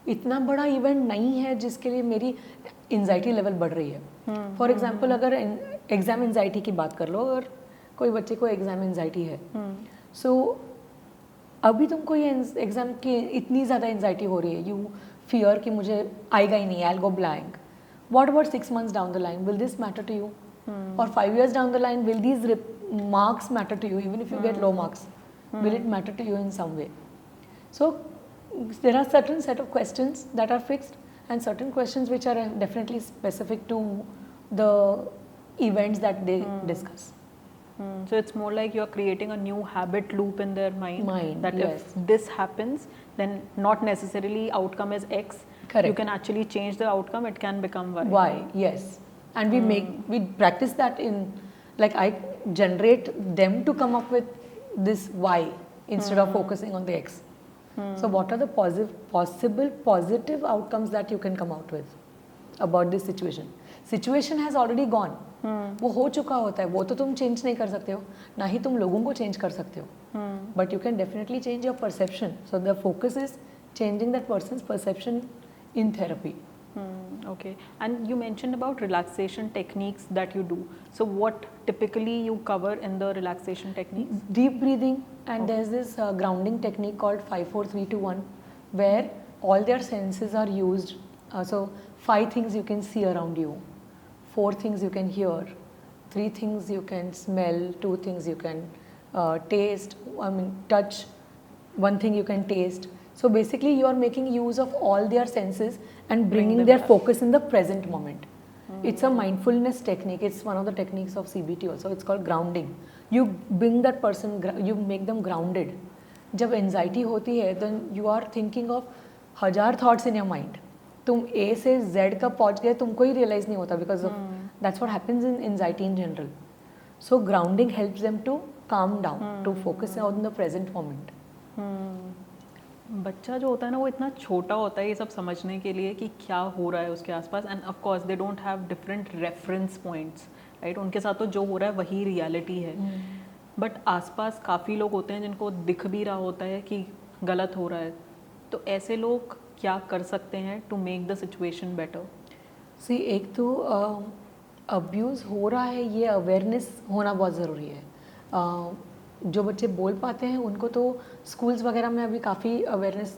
इतना बड़ा event नहीं है जिसके लिए मेरी anxiety level बढ़ रही है. फॉर एग्जाम्पल अगर एग्जाम एंजाइटी की बात कर लो, अगर कोई बच्चे को एग्जाम एंजाइटी है, सो अभी तुमको ये एग्जाम की इतनी ज़्यादा एंजाइटी हो रही है, यू फियर कि मुझे आएगा ही नहीं, I will go blank. What about 6 months down the line? Will this matter to you? Or 5 years down the line, will these marks matter to you? Even if you get low marks, will it matter to you in some way? So there are certain set of questions that are fixed, and certain questions which are definitely specific to the events that they discuss. So it's more like you're creating a new habit loop in their mind. That yes. if this happens, then not necessarily outcome is X. Correct. You can actually change the outcome. It can become Y. Why? Yes. And we practice that in, like, I generate them to come up with this Y instead of focusing on the X. So what are the possible positive outcomes that you can come out with about this situation? Situation has already gone. वो हो चुका होता है, वो तो तुम change नहीं कर सकते हो, ना ही तुम लोगों को चेंज कर सकते हो, but you can definitely change your perception. So the focus is changing that person's perception in therapy. Okay. And you mentioned about relaxation techniques that you do. So what typically you cover in the relaxation techniques? Deep breathing, and there's this grounding technique called 5-4-3-2-1, where all their senses are used. So 5 things you can see around you, 4 things you can hear, 3 things you can smell, 2 things you can taste, touch, 1 thing you can taste. So basically you are making use of all their senses and bringing their focus in the present moment. It's a mindfulness technique. It's one of the techniques of CBT also. It's called grounding. You bring that person, you make them grounded. जब anxiety होती है, then you are thinking of 1000 thoughts in your mind. तुम A से Z कब पहुँच गए तुमको ही realize नहीं होता, because of that's what happens in anxiety in general. So grounding helps them to calm down, to focus on the present moment. बच्चा जो होता है ना, वो इतना छोटा होता है ये सब समझने के लिए कि क्या हो रहा है उसके आसपास, end of course they don't have different reference points, right. उनके साथ तो जो हो रहा है वही रियलिटी है. बट आसपास काफ़ी लोग होते हैं जिनको दिख भी रहा होता है कि गलत हो रहा है. तो ऐसे लोग क्या कर सकते हैं to make the situation better? See, एक तो अब्यूज़ हो रहा है ये अवेयरनेस होना बहुत ज़रूरी है. जो बच्चे बोल पाते हैं उनको तो स्कूल्स वगैरह में अभी काफ़ी अवेयरनेस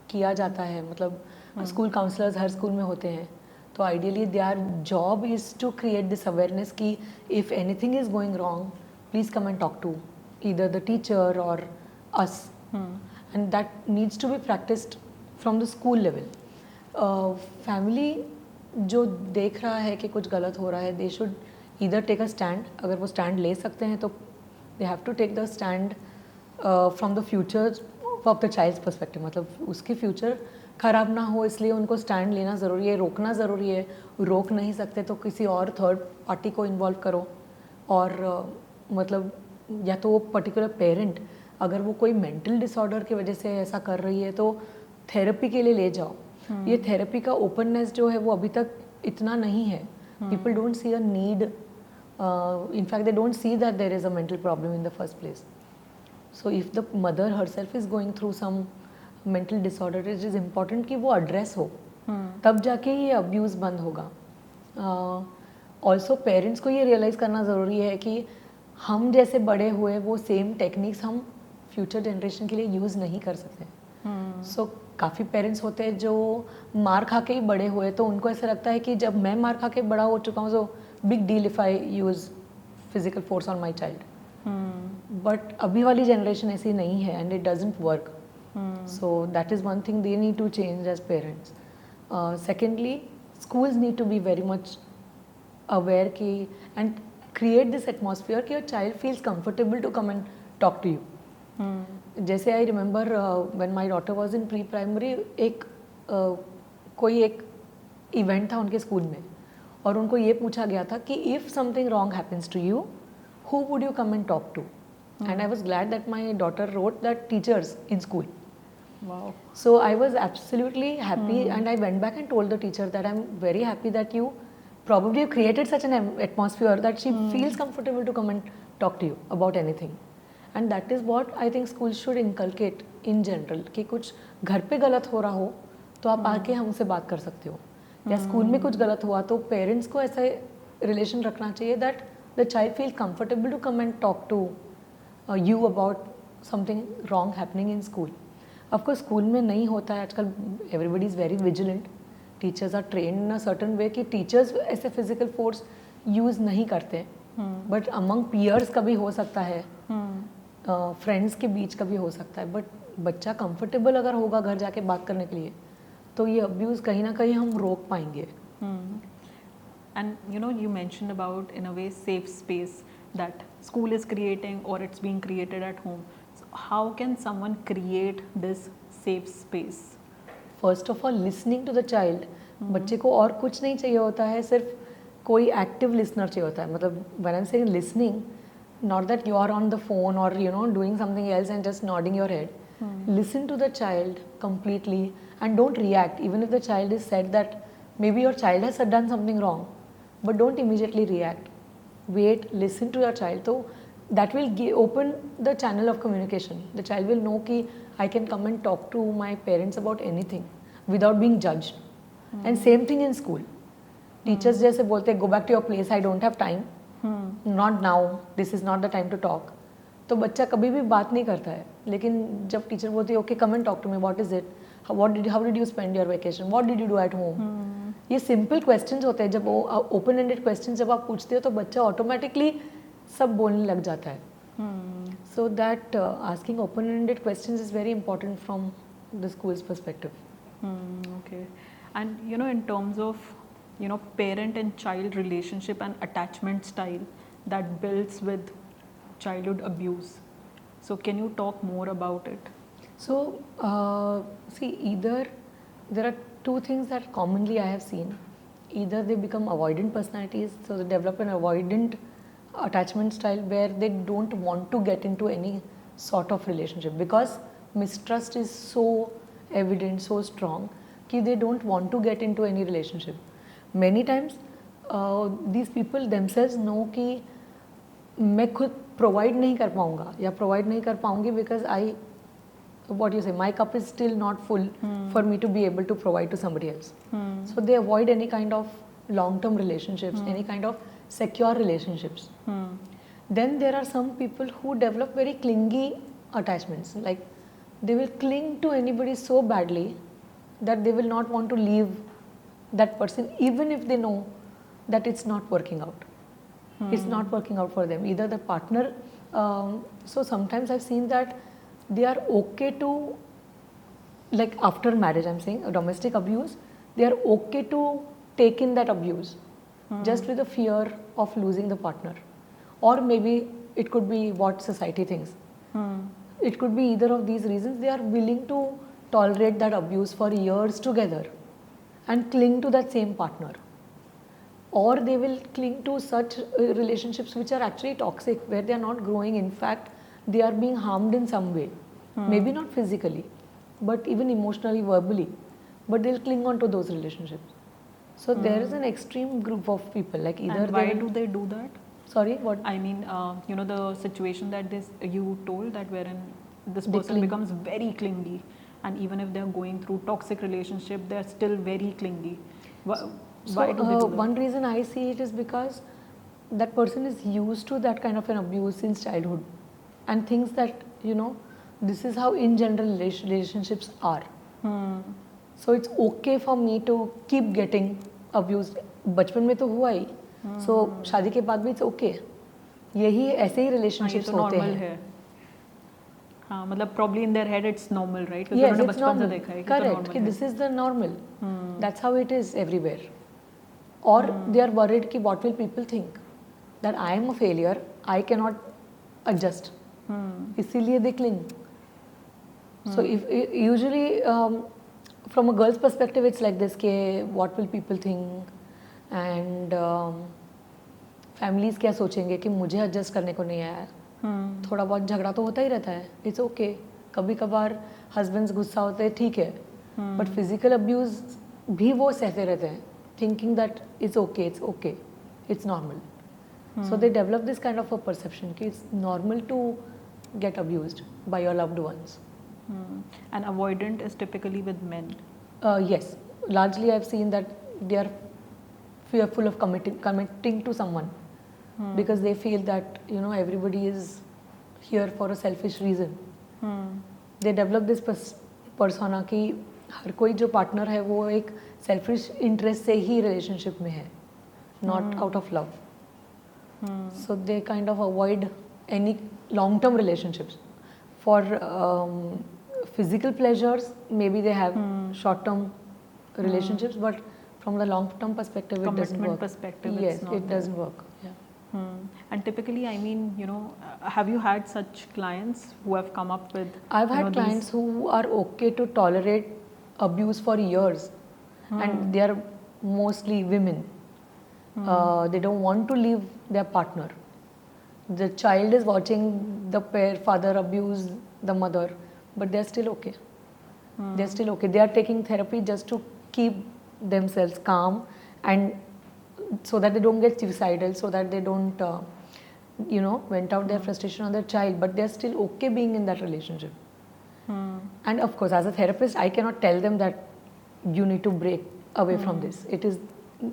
किया जाता है, मतलब स्कूल काउंसलर्स हर स्कूल में होते हैं. तो ideally their job is to create this awareness कि if anything is going wrong, please come and talk to either the teacher और us, and that needs to be practised from the school level. Family जो देख रहा है कि कुछ गलत हो रहा है, they should either take a stand. अगर वो स्टैंड ले सकते हैं तो they have to take the stand from the future of the child's perspective. मतलब उसके फ्यूचर ख़राब ना हो इसलिए उनको स्टैंड लेना ज़रूरी है, रोकना ज़रूरी है. रोक नहीं सकते तो किसी और थर्ड पार्टी को इन्वॉल्व करो, और मतलब या तो वो पर्टिकुलर पेरेंट, अगर वो कोई मेंटल डिसऑर्डर की वजह से ऐसा कर रही है तो थेरेपी के लिए ले जाओ. ये थेरेपी का ओपननेस जो है वो अभी तक इतना नहीं है. People don't see a need. In fact, they don't see that there is a mental problem in the first place. So if the mother herself is going through some mental disorder, it is important कि वो address हो, तब जाके ये abuse बंद होगा. Also parents को ये realize करना ज़रूरी है कि हम जैसे बड़े हुए वो same techniques हम future generation के लिए use नहीं कर सकते. So काफ़ी पेरेंट्स होते हैं जो मार खा के ही बड़े हुए, तो उनको ऐसा लगता है कि जब मैं मार खा के बड़ा हो चुका हूँ तो big deal if I use physical force on my child. But अभी वाली जनरेशन ऐसी नहीं है, and it doesn't work. So that is one thing they need to change as parents. Secondly, schools need to be very much aware की and create this atmosphere कि your child feels comfortable to come and talk to you. जैसे I remember when my daughter was in pre primary, कोई एक event था उनके school में, और उनको ये पूछा गया था कि if something wrong happens to you, who would you come and talk to? And I was glad that my daughter wrote that teachers in school. Wow. So I was absolutely happy, and I went back and told the teacher that I'm very happy that you probably have created such an atmosphere that she feels comfortable to come and talk to you about anything. And that is what I think schools should inculcate in general, कि कुछ घर पे गलत हो रहा हो तो आप आके हमसे बात कर सकते हो, या स्कूल में कुछ गलत हुआ तो पेरेंट्स को ऐसा रिलेशन रखना चाहिए that the child feel comfortable to come and talk to you about something wrong happening in school. Of course school में नहीं होता है आजकल, everybody is very vigilant, teachers are trained in a certain way कि teachers ऐसे physical force use नहीं करते हैं, but among peers कभी हो सकता है, friends के बीच कभी हो सकता है, but बच्चा comfortable अगर होगा घर जाके बात करने के लिए तो ये abuse कहीं ना कहीं हम रोक पाएंगे. And you mentioned about, in a way, safe space that school is creating or it's being created at home. So how can someone create this safe space? First of all listening to the child. बच्चे को और कुछ नहीं चाहिए होता है, सिर्फ कोई एक्टिव लिसनर चाहिए होता है. मतलब when I am saying listening, not that you are on the phone और doing something else and just nodding your head. Listen to the child completely and don't react. Even if the child is said that maybe your child has done something wrong, but don't immediately react. Wait, listen to your child. So that will open the channel of communication. The child will know कि I can come and talk to my parents about anything without being judged. And same thing in school. Teachers जैसे बोलते हैं, go back to your place, I don't have time. Not now, this is not the time to talk. तो बच्चा कभी भी बात नहीं करता है, लेकिन जब टीचर बोलती है okay come and talk to me, what is it, how did you spend your vacation, what did you do at home, ये सिंपल क्वेश्चंस होते हैं. जब वो ओपन एंडेड क्वेश्चन जब आप पूछते हो तो बच्चा ऑटोमेटिकली सब बोलने लग जाता है. So that asking open ended questions is very important from the schools perspective. Okay. And in terms of parent and child relationship and attachment style that builds with childhood abuse, so can you talk more about it? So see, either there are two things that commonly I have seen. Either they become avoidant personalities, so they develop an avoidant attachment style where they don't want to get into any sort of relationship because mistrust is so evident, so strong कि they don't want to get into any relationship. Many times these people themselves know कि मैं खुद provide नहीं कर पाऊँगा या provide नहीं कर पाऊँगी because what you say, my cup is still not full for me to be able to provide to somebody else. So they avoid any kind of long-term relationships, any kind of secure relationships. Then there are some people who develop very clingy attachments, like they will cling to anybody so badly that they will not want to leave that person even if they know that it's not working out. It's not working out for them, either the partner. So sometimes I've seen that they are okay to, like after marriage I'm saying, domestic abuse, they are okay to take in that abuse just with the fear of losing the partner, or maybe it could be what society thinks. It could be either of these reasons. They are willing to tolerate that abuse for years together and cling to that same partner, or they will cling to such relationships which are actually toxic, where they are not growing. In fact, they are being harmed in some way, maybe not physically, but even emotionally, verbally, but they'll cling on to those relationships. So there is an extreme group of people, like either And why do they do that? Sorry, what? I mean, the situation that you told, that wherein this They person cling. becomes very clingy, and even if they are going through toxic relationship, they are still very clingy. Why So do they do that? one reason I see it is because that person is used to that kind of an abuse since childhood, and thinks that this is how in general relationships are. So it's okay for me to keep getting abused. बचपन में तो हुआ ही, so शादी के बाद भी it's okay. यही ऐसे ही हाँ, ये relationships तो होते normal हैं. है. हाँ, मतलब probably in their head it's normal, right? क्योंकि Yes, उन्होंने it's बचपन से normal. देखा है कि तो Correct. normal कि है. this is the normal. That's how it is everywhere. Or they are worried कि what will people think, that I am a failure, I cannot adjust. इसीलिए they cling. So if usually from a girl's perspective it's like this कि what will people think. And families क्या सोचेंगे कि मुझे adjust करने को नहीं आया। थोड़ा बहुत झगड़ा तो होता ही रहता है, इट्स ओके। कभी कभार हस्बैंड्स गुस्सा होते हैं, ठीक है, बट फिजिकल अब्यूज़ भी वो सहते रहते हैं, thinking that it's okay, it's normal. So they develop this kind of a perception कि it's normal to get abused by your loved ones. And avoidant is typically with men. Yes, largely I've seen that they are fearful of committing to someone because they feel that everybody is here for a selfish reason. They develop this persona कि हर कोई जो partner है वो एक selfish interest से ही relationship में है, not out of love. So they kind of avoid any long-term relationships. For physical pleasures, maybe they have short-term relationships, but from the long-term perspective, it doesn't Commitment work. perspective, Yes, it's not it there. doesn't work. Yeah. And typically, I mean, have you had such clients who have come up with? I've had clients who are okay to tolerate abuse for years, and they are mostly women. They don't want to leave their partner. The child is watching the father abuse the mother, but they're still okay. They're still okay. They are taking therapy just to keep themselves calm and so that they don't get suicidal, so that they don't, vent out their frustration on their child, but they're still okay being in that relationship. And of course, as a therapist, I cannot tell them that you need to break away from this. It is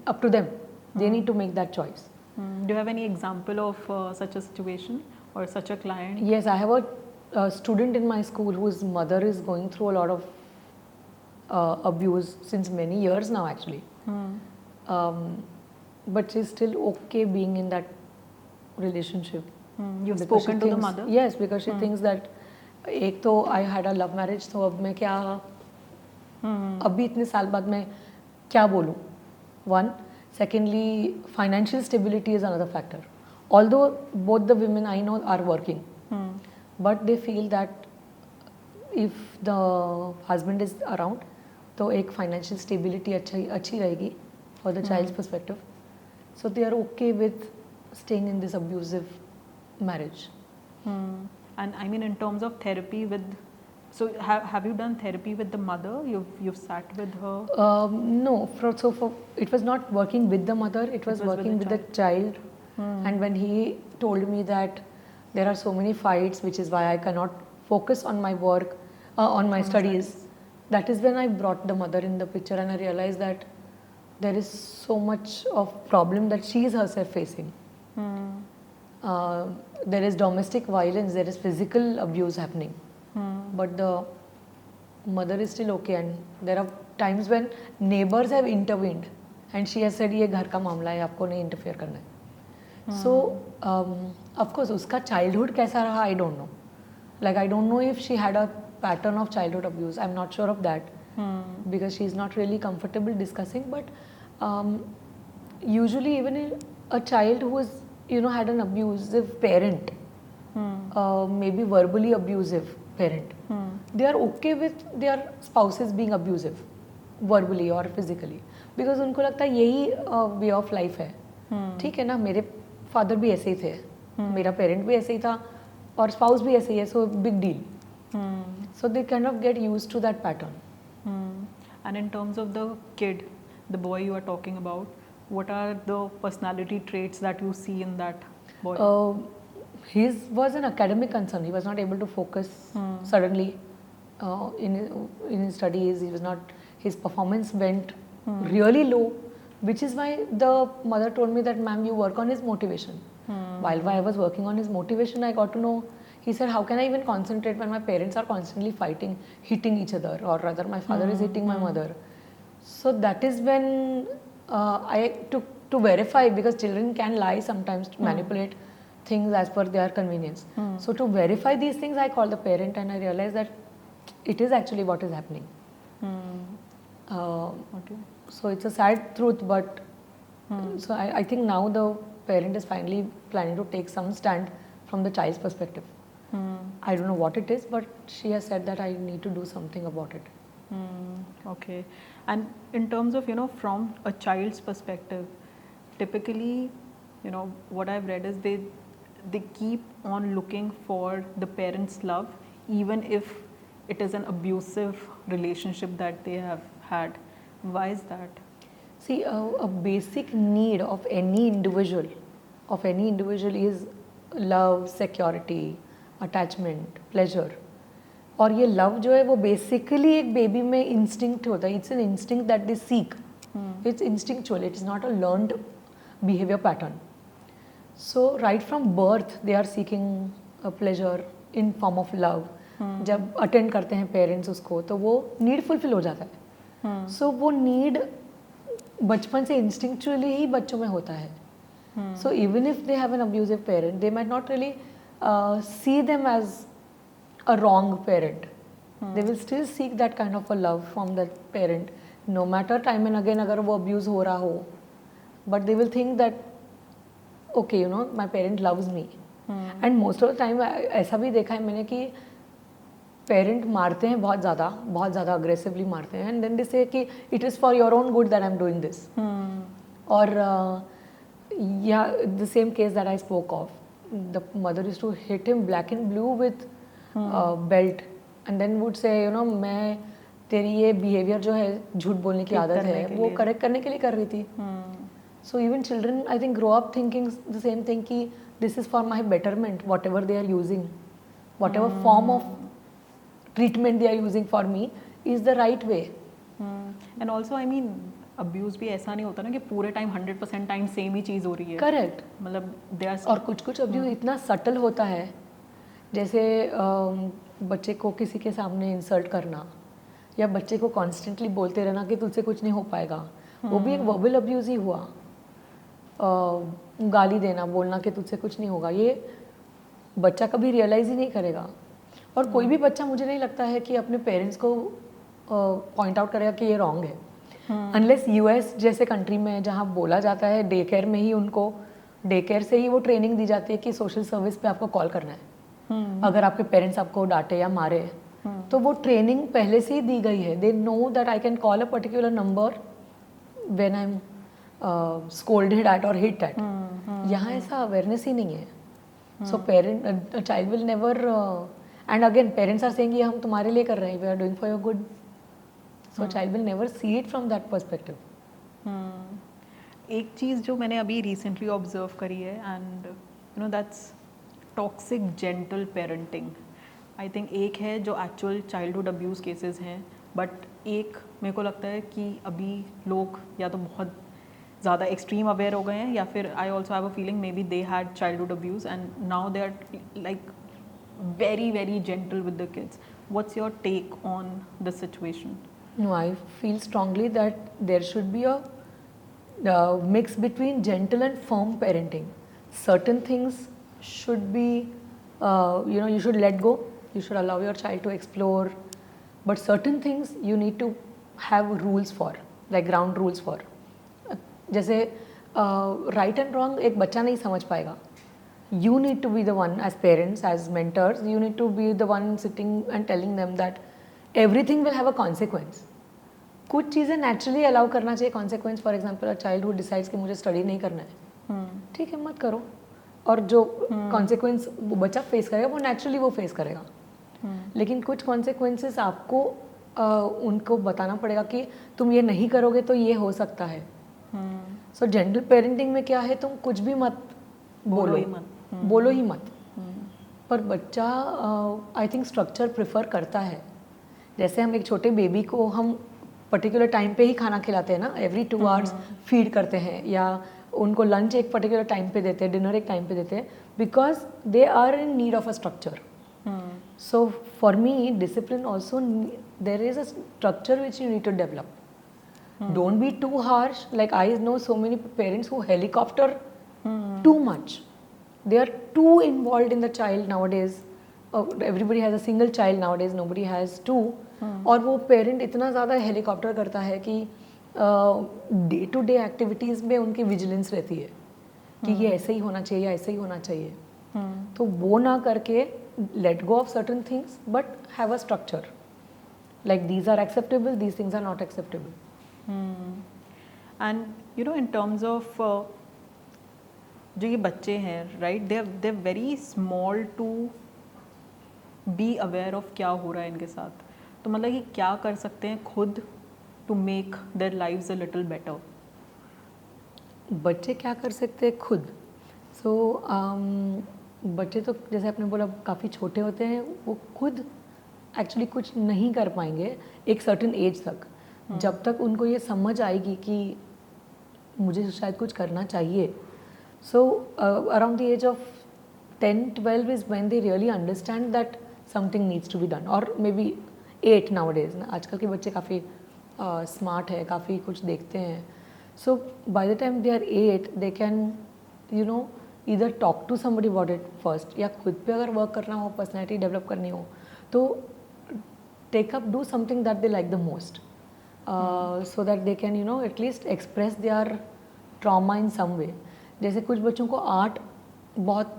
up to them. They need to make that choice. Do you have any example of such a situation or such a client? Yes, I have a student in my school whose mother is going through a lot of abuse since many years now, actually. But she's still okay being in that relationship. You've Because spoken she to the thinks- mother? Yes, because she thinks that एक तो I had a love marriage, तो अब मैं क्या अभी इतने साल बाद मैं क्या बोलूँ? One. Secondly, financial stability is another factor. Although both the women I know are working, but they feel that if the husband is around, तो एक financial stability अच्छी रहेगी for the child's perspective. So they are okay with staying in this abusive marriage. And I mean, in terms of therapy with, so have you done therapy with the mother? You've sat with her. No, it was not working with the mother. It was was with working the with the child. And when he told me that there are so many fights, which is why I cannot focus on my work, on my studies, that is when I brought the mother in the picture, and I realized that there is so much of problem that she is herself facing. There is domestic violence, there is physical abuse happening, but the mother is still okay. And there are times when neighbors have intervened and she has said ये घर का मामला है, आपको नहीं interfere करना है. So of course उसका childhood कैसा रहा, I don't know. Like I don't know if she had a pattern of childhood abuse. I'm not sure of that because she's not really comfortable discussing. But usually even a child who is had an abusive parent, maybe verbally abusive parent, they are okay with their spouses being abusive verbally or physically because उनको लगता है यही way of life है. ठीक है ना, मेरे father भी ऐसे ही थे, मेरा पेरेंट भी ऐसे ही था और स्पाउस भी ऐसे ही है, so big deal. So they kind of get used to that pattern. And in terms of the kid, the boy you are talking about, what are the personality traits that you see in that boy? His was an academic concern. He was not able to focus suddenly in his studies. He was not. His performance went really low, which is why the mother told me that, ma'am, you work on his motivation. While I was working on his motivation, I got to know. He said, how can I even concentrate when my parents are constantly fighting, hitting each other, or rather my father is hitting my mother. So that is when I took to verify, because children can lie sometimes to manipulate things as per their convenience. So to verify these things, I called the parent and I realized that it is actually what is happening. Okay. So it's a sad truth, but so I think now the parent is finally planning to take some stand from the child's perspective. I don't know what it is, but she has said that I need to do something about it. Okay. And in terms of, from a child's perspective, typically, what I've read is they keep on looking for the parents' love, even if it is an abusive relationship that they have had. Why is that? See, a basic need of any individual, is love, security, attachment, pleasure. और ये love जो है वो basically एक baby में instinct होता है. It's an instinct that they seek. It's instinctual. It is not a learned behaviour pattern. So right from birth they are seeking a pleasure in form of love. जब attend करते हैं parents उसको तो वो need fulfil हो जाता है. सो वो नीड बचपन से इंस्टिंक्चुअली ही बच्चों में होता है. So even if they have an abusive parent they might not really see them as a wrong parent. They will still seek that kind of a love from that parent, no matter time and again अगर वो abuse हो रहा हो. But they will think that okay, my parent loves me. And most of the time ऐसा भी देखा है मैंने कि parent मारते हैं बहुत ज़्यादा aggressively मारते हैं, and then they say कि it is for your own good that I'm doing this. और yeah, the same case that I spoke of, the mother used to hit him black and blue with belt and then would say मैं तेरी ये behaviour जो है झूठ बोलने की आदत है वो करेक्ट करने के लिए कर रही थी. So even children I think grow up thinking the same thing कि this is for my betterment. Whatever they are using, whatever form of treatment they are using for me is the right way. And also I mean abuse भी ऐसा नहीं होता ना कि पूरे time 100% time same ही चीज़ हो रही है. करेक्ट. मतलब दे आर और कुछ अब्यूज इतना सटल होता है, जैसे बच्चे को किसी के सामने इंसल्ट करना या बच्चे को कॉन्स्टेंटली बोलते रहना कि तुझसे कुछ नहीं हो पाएगा. वो भी एक वर्बल अब्यूज़ ही हुआ. गाली देना, बोलना कि तुझसे कुछ नहीं होगा, ये बच्चा कभी रियलाइज़ ही नहीं करेगा. और कोई भी बच्चा मुझे नहीं लगता है कि अपने पेरेंट्स को पॉइंट आउट करेगा कि ये रॉन्ग है. अनलेस यूएस जैसे कंट्री में जहाँ बोला जाता है डे केयर में ही उनको डे केयर से ही वो ट्रेनिंग दी जाती है कि सोशल सर्विस पे आपको कॉल करना है अगर आपके पेरेंट्स आपको डांटे या मारे. तो वो ट्रेनिंग पहले से ही दी गई है. They know that I can call a particular number when I am scolded at और हिट एट. यहाँ ऐसा अवेयरनेस ही नहीं है. So parent child will never end again parents are saying ये हम तुम्हारे लिए कर रहे हैं, we are doing for your good. So child will never see it from that perspective. एक चीज़ जो मैंने अभी रिसेंटली ऑब्जर्व करी है and that's toxic gentle parenting. I think एक है जो एक्चुअल चाइल्डहुड अब्यूज़ केसेस हैं, बट एक मेरे को लगता है कि अभी लोग या तो बहुत ज़्यादा एक्सट्रीम अवेयर हो गए हैं या फिर I also have a feeling maybe they had childhood abuse and now they are like very very gentle with the kids. What's your take on the situation? No, I feel strongly that there should be a mix between gentle and firm parenting. Certain things should be, you should let go. You should allow your child to explore. But certain things you need to have rules for, like ground rules for. जैसे right and wrong एक बच्चा नहीं समझ पाएगा. You need to be the one as parents, as mentors, you need to be the one sitting and telling them that everything will have a consequence. कुछ चीज़ें naturally allow करना चाहिए consequence. For example, a child who decides कि मुझे study नहीं करना है, ठीक है मत करो. और जो consequence वो बच्चा face करेगा वो naturally वो face करेगा. लेकिन कुछ consequences आपको उनको बताना पड़ेगा कि तुम ये नहीं करोगे तो ये हो सकता है. So gentle parenting में क्या है, तुम कुछ भी मत बोलो ही मत. पर बच्चा आई थिंक स्ट्रक्चर प्रेफर करता है. जैसे हम एक छोटे बेबी को हम पर्टिकुलर टाइम पे ही खाना खिलाते हैं ना, एवरी 2 आवर्स फीड करते हैं, या उनको लंच एक पर्टिकुलर टाइम पे देते हैं, डिनर एक टाइम पे देते हैं, because they are in need of a structure. So for me discipline also there is a structure which you need to develop. Don't be too harsh. Like I know so many parents who helicopter too much. They are too involved in the child nowadays. Everybody has a single child nowadays, nobody has two. और वो parent इतना ज़्यादा helicopter करता है कि day to day activities में उनकी vigilance रहती है कि ये ऐसे ही होना चाहिए, ऐसे ही होना चाहिए. तो वो ना करके let go of certain things but have a structure. Like these are acceptable, these things are not acceptable. And in terms of जो ये बच्चे हैं right, they are very small to be aware of क्या हो रहा है इनके साथ, तो मतलब ये क्या कर सकते हैं खुद to make their lives a little better? बच्चे क्या कर सकते हैं खुद? सो बच्चे तो जैसे आपने बोला काफ़ी छोटे होते हैं, वो खुद एक्चुअली कुछ नहीं कर पाएंगे एक सर्टेन एज तक, जब तक उनको ये समझ आएगी कि मुझे शायद कुछ करना चाहिए. So around the age of 10-12 is when they really understand that something needs to be done, और मे बी 8 नाउअडेज ना, आजकल के बच्चे काफ़ी स्मार्ट है, काफ़ी कुछ देखते हैं. So by the time they are 8 they can you know either talk to somebody about it first, या खुद पे अगर वर्क करना हो, पर्सनैलिटी डेवलप करनी हो, तो take up, do something that they like the most, so that they can at least express their trauma in some way. जैसे कुछ बच्चों को आर्ट बहुत,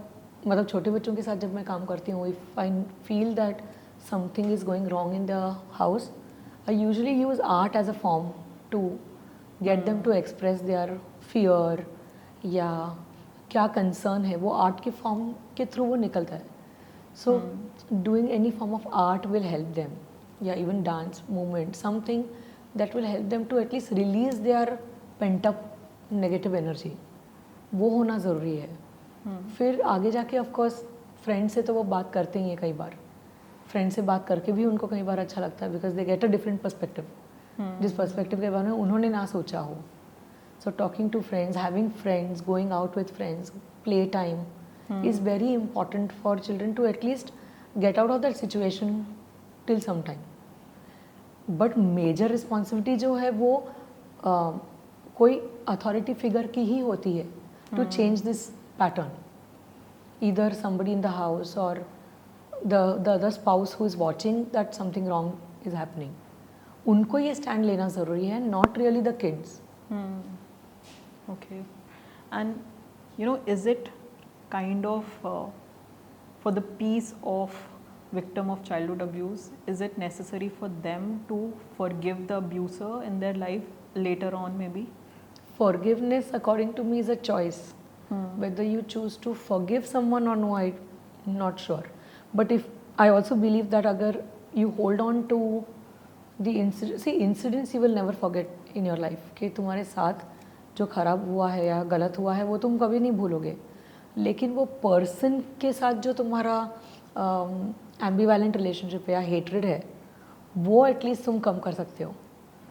मतलब छोटे बच्चों के साथ जब मैं काम करती हूँ, if I feel that something is going wrong in the house, I usually use art as a form to get them to express their fear, या क्या कंसर्न है, वो आर्ट के फॉर्म के थ्रू वो निकलता है. So doing any form of art will help them, yeah, even dance, movement, something that will help them to at least release their pent up negative energy. वो होना ज़रूरी है. फिर आगे जाके ऑफ कोर्स फ्रेंड से तो वो बात करते ही हैं, कई बार फ्रेंड से बात करके भी उनको कई बार अच्छा लगता है, because they get a different perspective, जिस पर्सपेक्टिव के बारे में उन्होंने ना सोचा हो. So talking to friends, having friends, going out with friends, play time is very important for children to at least get out of that situation till some time. But major responsibility जो है वो कोई authority figure की ही होती है to change this pattern. Either somebody in the house or the other spouse who is watching that something wrong is happening. उनको ये stand लेना ज़रूरी है, not really the kids. Okay. And is it kind of for the peace of victim of childhood abuse, is it necessary for them to forgive the abuser in their life later on maybe? Forgiveness according to me is a choice. Whether you choose to forgive someone or no, I'm not sure. But if I also believe that agar you hold on to the incidents you will never forget in your life, कि तुम्हारे साथ जो खराब हुआ है या गलत हुआ है वो तुम कभी नहीं भूलोगे, लेकिन वो पर्सन के साथ जो तुम्हारा एम्बिवैलेंट रिलेशनशिप है या हेट्रेड है, वो एटलीस्ट तुम कम कर सकते हो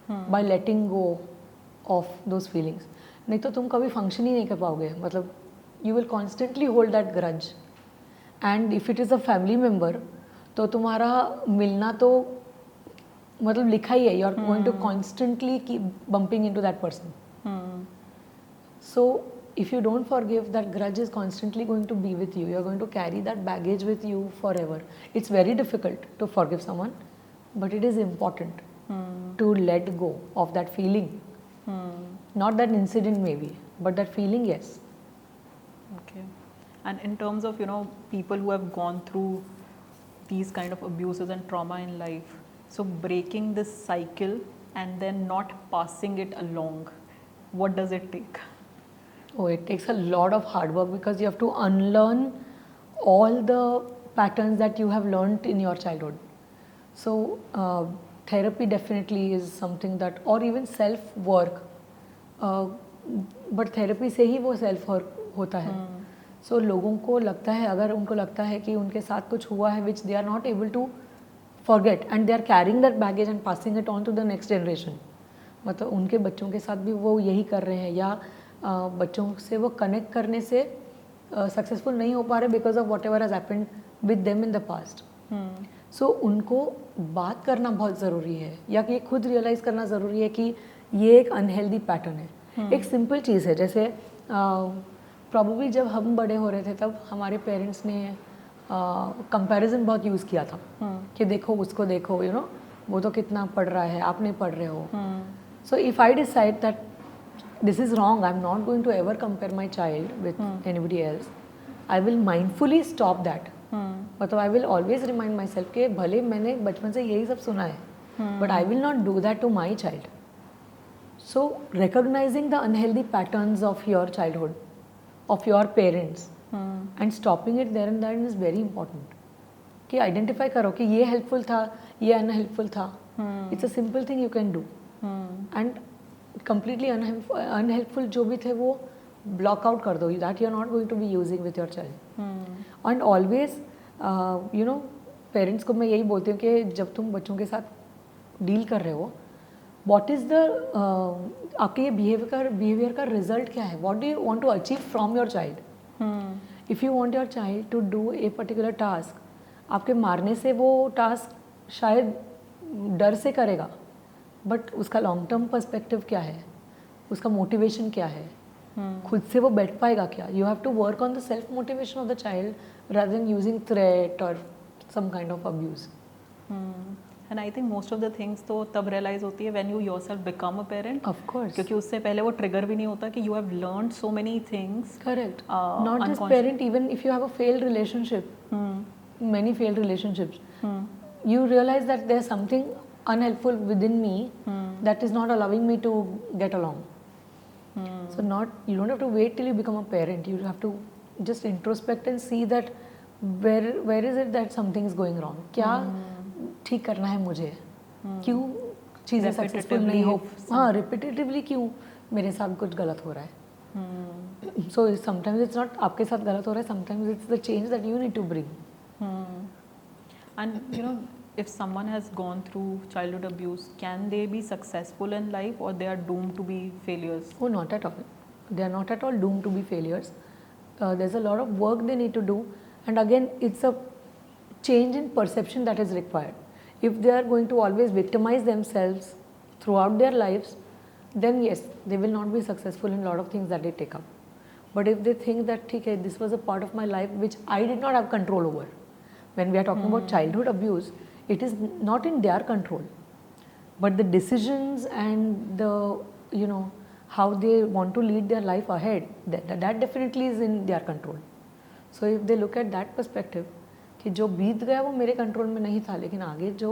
by letting go of those feelings. नहीं तो तुम कभी फंक्शन ही नहीं कर पाओगे, मतलब you will constantly hold that grudge. And if it is a family member, तो तुम्हारा मिलना तो मतलब लिखा ही है, you are going to constantly keep bumping into that person. So if you don't forgive, that grudge is constantly going to be with you. You're going to carry that baggage with you forever. It's very difficult to forgive someone, but it is important to let go of that feeling. Not that incident maybe, but that feeling, yes. Okay. And in terms of people who have gone through these kind of abuses and trauma in life, so breaking this cycle and then not passing it along, what does it take? Oh, it takes a lot of hard work, because you have to unlearn all the patterns that you have learned in your childhood. So therapy definitely is something that, or even self work, but therapy से ही वो self work होता है. So लोगों को लगता है, अगर उनको लगता है कि उनके साथ कुछ हुआ है which they are not able to forget, and they are carrying that baggage and passing it on to the next generation, मतलब उनके बच्चों के साथ भी वो यही कर रहे हैं, या बच्चों से वो कनेक्ट करने से सक्सेसफुल नहीं हो पा रहे because of whatever has happened with them in the past. So उनको बात करना बहुत ज़रूरी है, या कि खुद रियलाइज़ करना ज़रूरी है कि ये एक अनहेल्दी पैटर्न है. एक सिंपल चीज़ है, जैसे प्रॉब्लली जब हम बड़े हो रहे थे तब हमारे पेरेंट्स ने कंपैरिजन बहुत यूज़ किया था कि देखो उसको देखो, वो तो कितना पढ़ रहा है, आप नहीं पढ़ रहे हो. So if I decide that this is wrong, I'm not going to ever compare my child with anybody else, I will mindfully stop that. मतलब I will always remind myself कि भले मैंने बचपन से यही सब सुना है, but I will not do that to my child. So recognizing the unhealthy patterns of your childhood of your parents, and stopping it there and then is very important. कि आइडेंटिफाई करो कि ये हेल्पफुल था, ये unhelpful था. It's a simple thing you can do. And completely unhelpful जो भी थे वो ब्लॉक आउट कर दो, that you are not going to be using with your child. And always you know parents को मैं यही बोलती हूँ कि जब तुम बच्चों के साथ डील कर रहे हो, वॉट इज़ द आपके ये बिहेवियर का रिजल्ट क्या है, what do you want to achieve from your child. If you want your child to do a particular task, आपके मारने से वो टास्क शायद डर से करेगा, बट उसका लॉन्ग टर्म पर्सपेक्टिव क्या है, उसका मोटिवेशन क्या है, खुद से वो बैठ पाएगा क्या. You have to work on the self motivation of the child rather than using threat और some kind of abuse. And I think most of the things तो तब रियलाइज होती है when you yourself become a parent. Of course, क्योंकि उससे पहले वो trigger भी नहीं होता कि you have learned so many things. Correct. Not just parent, even if you have a failed relationship, many failed relationships, you realize that there's something unhelpful within me that is not allowing me to get along. So you don't have to wait till you become a parent. You have to just introspect and see that where is it that something is going wrong. क्या ठीक करना है मुझे, क्यों चीज़ें successful नहीं हो, हाँ रिपीटेटिवली क्यों मेरे साथ कुछ गलत हो रहा है. So sometimes it's not आपके साथ गलत हो रहा है, sometimes it's the change that you need to bring. And you know, if someone has gone through childhood abuse, can they be successful in life or they are doomed to be failures? Oh, not at all. They are not at all doomed to be failures. There's a lot of work they need to do, and again, it's a change in perception that is required. If they are going to always victimize themselves throughout their lives, then yes, they will not be successful in a lot of things that they take up. But if they think that okay, this was a part of my life which I did not have control over. When we are talking about childhood abuse, it is not in their control, but the decisions and the how they want to lead their life ahead, that definitely is in their control. So if they look at that perspective कि जो बीत गया वो मेरे control में नहीं था, लेकिन आगे जो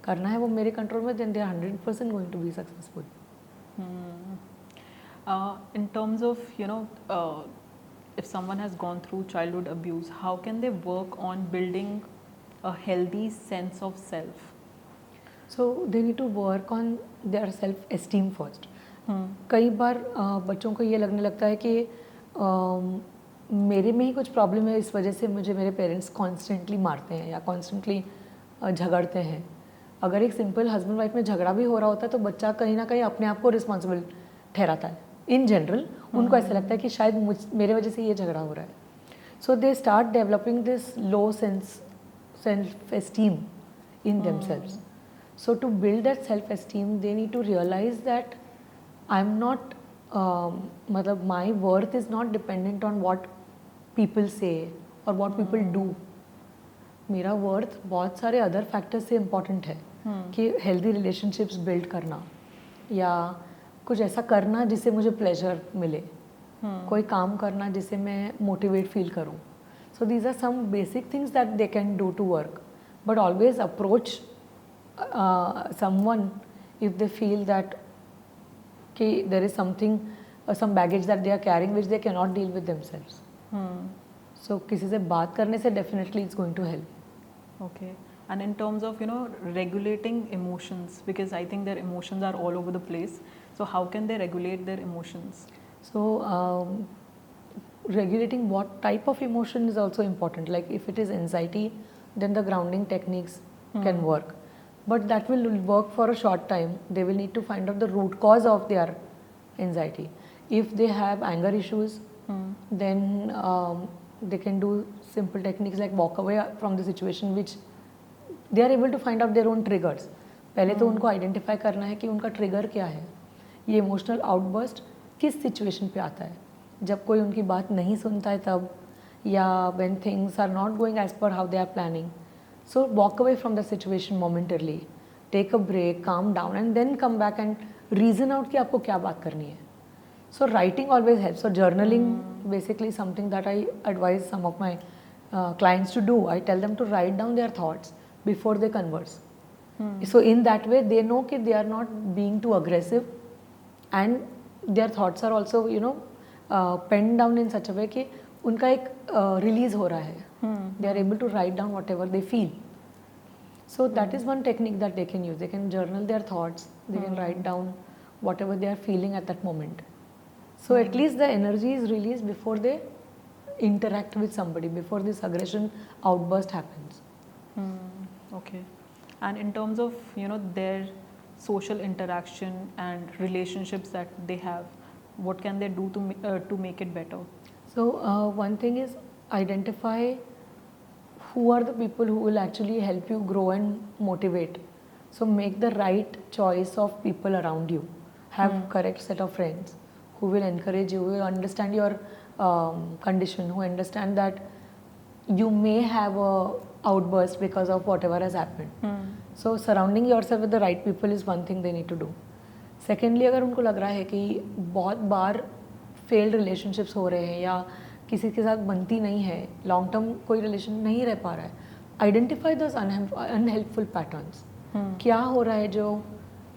करना है वो मेरे कंट्रोल में, then they are 100% going to be successful. In terms of if someone has gone through childhood abuse, how can they work on building a healthy sense of self? So they need to work on their self-esteem first. कई बार बच्चों को ये लगने लगता है कि मेरे में ही कुछ प्रॉब्लम है, इस वजह से मुझे मेरे पेरेंट्स कॉन्स्टेंटली मारते हैं या कॉन्स्टेंटली झगड़ते हैं. अगर एक सिंपल हस्बैंड वाइफ में झगड़ा भी हो रहा होता है तो बच्चा कहीं ना कहीं अपने आप को रिस्पॉन्सिबल ठहराता है. इन जनरल उनको ऐसा लगता है कि शायद मेरे वजह से ये झगड़ा हो रहा है. So they start developing this low self esteem in themselves. So to build that self esteem, they need to realize that I'm not मतलब my worth is not dependent on what people say or what people do. मेरा worth बहुत सारे other factors से important है कि healthy relationships build करना या कुछ ऐसा करना जिससे मुझे प्लेजर मिले, कोई काम करना जिससे मैं मोटिवेट फील करूं. So these are some basic things that they can do to work, but always approach someone if they feel that कि there is something some baggage that they are carrying which they cannot deal with themselves. So किसी से बात करने से definitely it's going to help. Okay. And in terms of regulating emotions, because I think their emotions are all over the place. So how can they regulate their emotions? So regulating what type of emotion is also important. Like if it is anxiety, then the grounding techniques can work. But that will work for a short time. They will need to find out the root cause of their anxiety. If they have anger issues, then they can do simple techniques like walk away from the situation which they are able to find out their own triggers. पहले तो उनको identify करना है कि उनका trigger क्या है, ये इमोशनल आउटबर्स्ट किस सिचुएशन पे आता है, जब कोई उनकी बात नहीं सुनता है तब, या when things are not going as per how they are planning. So walk away from the situation momentarily, take a break, calm down and then come back and reason out कि आपको क्या बात करनी है. So writing always helps. So journaling basically something that I advise some of my clients to do. I tell them to write down their thoughts before they converse. So in that way they know that they are not being too aggressive and their thoughts are also pen down in such a way कि उनका एक release हो रहा है, they are able to write down whatever they feel. So that is one technique that they can use. They can journal their thoughts. They can write down whatever they are feeling at that moment. So at least the energy is released before they interact with somebody, before this aggression outburst happens. Okay. And in terms of their social interaction and relationships that they have, what can they do to make it better? So one thing is identify who are the people who will actually help you grow and motivate. So make the right choice of people around you. Have correct set of friends who will encourage you, who will understand your condition, who understand that you may have a outburst because of whatever has happened. So surrounding yourself with the right people is one thing they need to do. Secondly, अगर उनको लग रहा है कि बहुत बार failed relationships हो रहे हैं या किसी के साथ बनती नहीं है, लॉन्ग टर्म कोई रिलेशन नहीं रह पा रहा है, आइडेंटिफाई दोज अनहेल्पफुल पैटर्न्स. क्या हो रहा है जो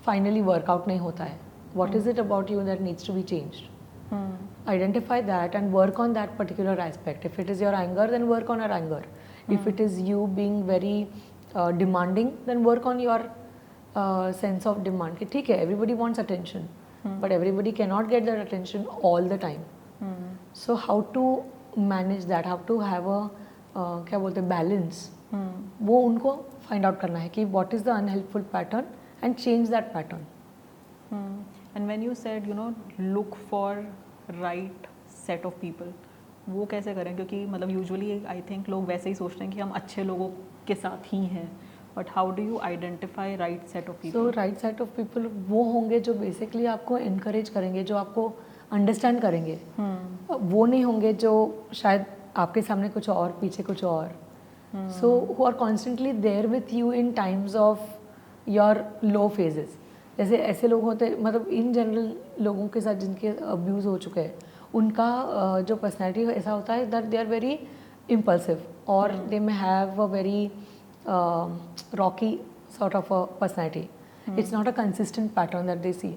फाइनली वर्कआउट नहीं होता है, what is it about you that needs to be changed. Identify that and work on that particular aspect. If it is your anger, then work on your anger. If it is you being very demanding, then work on your sense of demand. कि ठीक है, everybody wants attention, but everybody cannot get that attention all the time. So how to manage that, how to have a क्या बोलते हैं balance, वो उनको find out करना है कि what is the unhelpful pattern and change that pattern. And when you said look for right set of people, वो कैसे करें? क्योंकि मतलब यूजुअली आई थिंक लोग वैसे ही सोचते हैं कि हम अच्छे लोगों के साथ ही हैं, but how do you identify right set of people? So right set of people वो होंगे जो बेसिकली आपको इनकरेज करेंगे, जो आपको अंडरस्टैंड करेंगे. वो नहीं होंगे जो शायद आपके सामने कुछ और पीछे कुछ और. So who are constantly there with you in times of your low phases. जैसे ऐसे लोग होते हैं, मतलब इन जनरल लोगों के साथ जिनके अब्यूज़ हो चुके हैं, उनका जो पर्सनैलिटी ऐसा होता है that they are very impulsive और they may have a very rocky sort of a personality. It's not a consistent pattern that they see.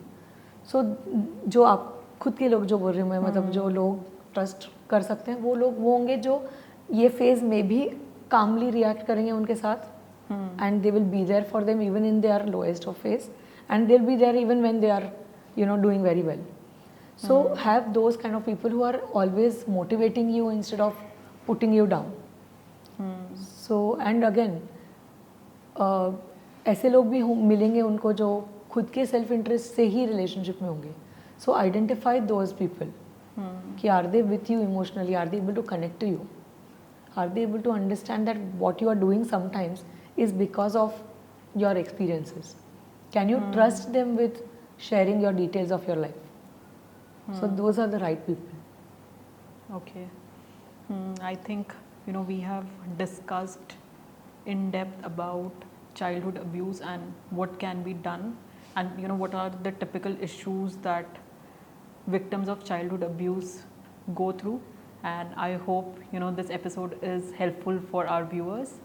So जो आप खुद के लोग जो बोल रहे हैं, मतलब जो लोग ट्रस्ट कर सकते हैं, वो लोग वो होंगे जो ये फेज में भी कामली रिएक्ट करेंगे उनके साथ, and they will be there for them even in their lowest of phase, and they'll be there even when they are doing very well. So have those kind of people who are always motivating you instead of putting you down. So and again ऐसे लोग भी मिलेंगे उनको जो खुद के self interest से ही relationship में होंगे. So identify those people. कि are they with you emotionally, are they able to connect to you, are they able to understand that what you are doing sometimes is because of your experiences. Can you trust them with sharing your details of your life? So those are the right people. Okay. I think we have discussed in depth about childhood abuse and what can be done, and what are the typical issues that victims of childhood abuse go through. And I hope this episode is helpful for our viewers.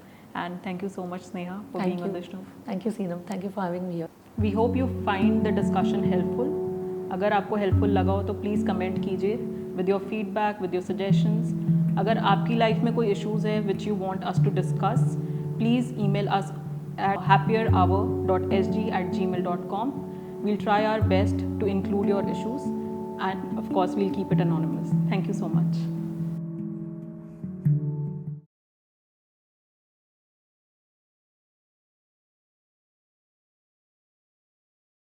And thank you so much, Sneha, for being on the show. Thank you, Seenam. Thank you for having me here. We hope you find the discussion helpful. अगर आपको helpful लगा हो तो please comment कीजिए with your feedback, with your suggestions. अगर आपकी life में कोई issues है which you want us to discuss, please email us at happierhour.sg@gmail.com. We'll try our best to include your issues, and of course we'll keep it anonymous. Thank you so much.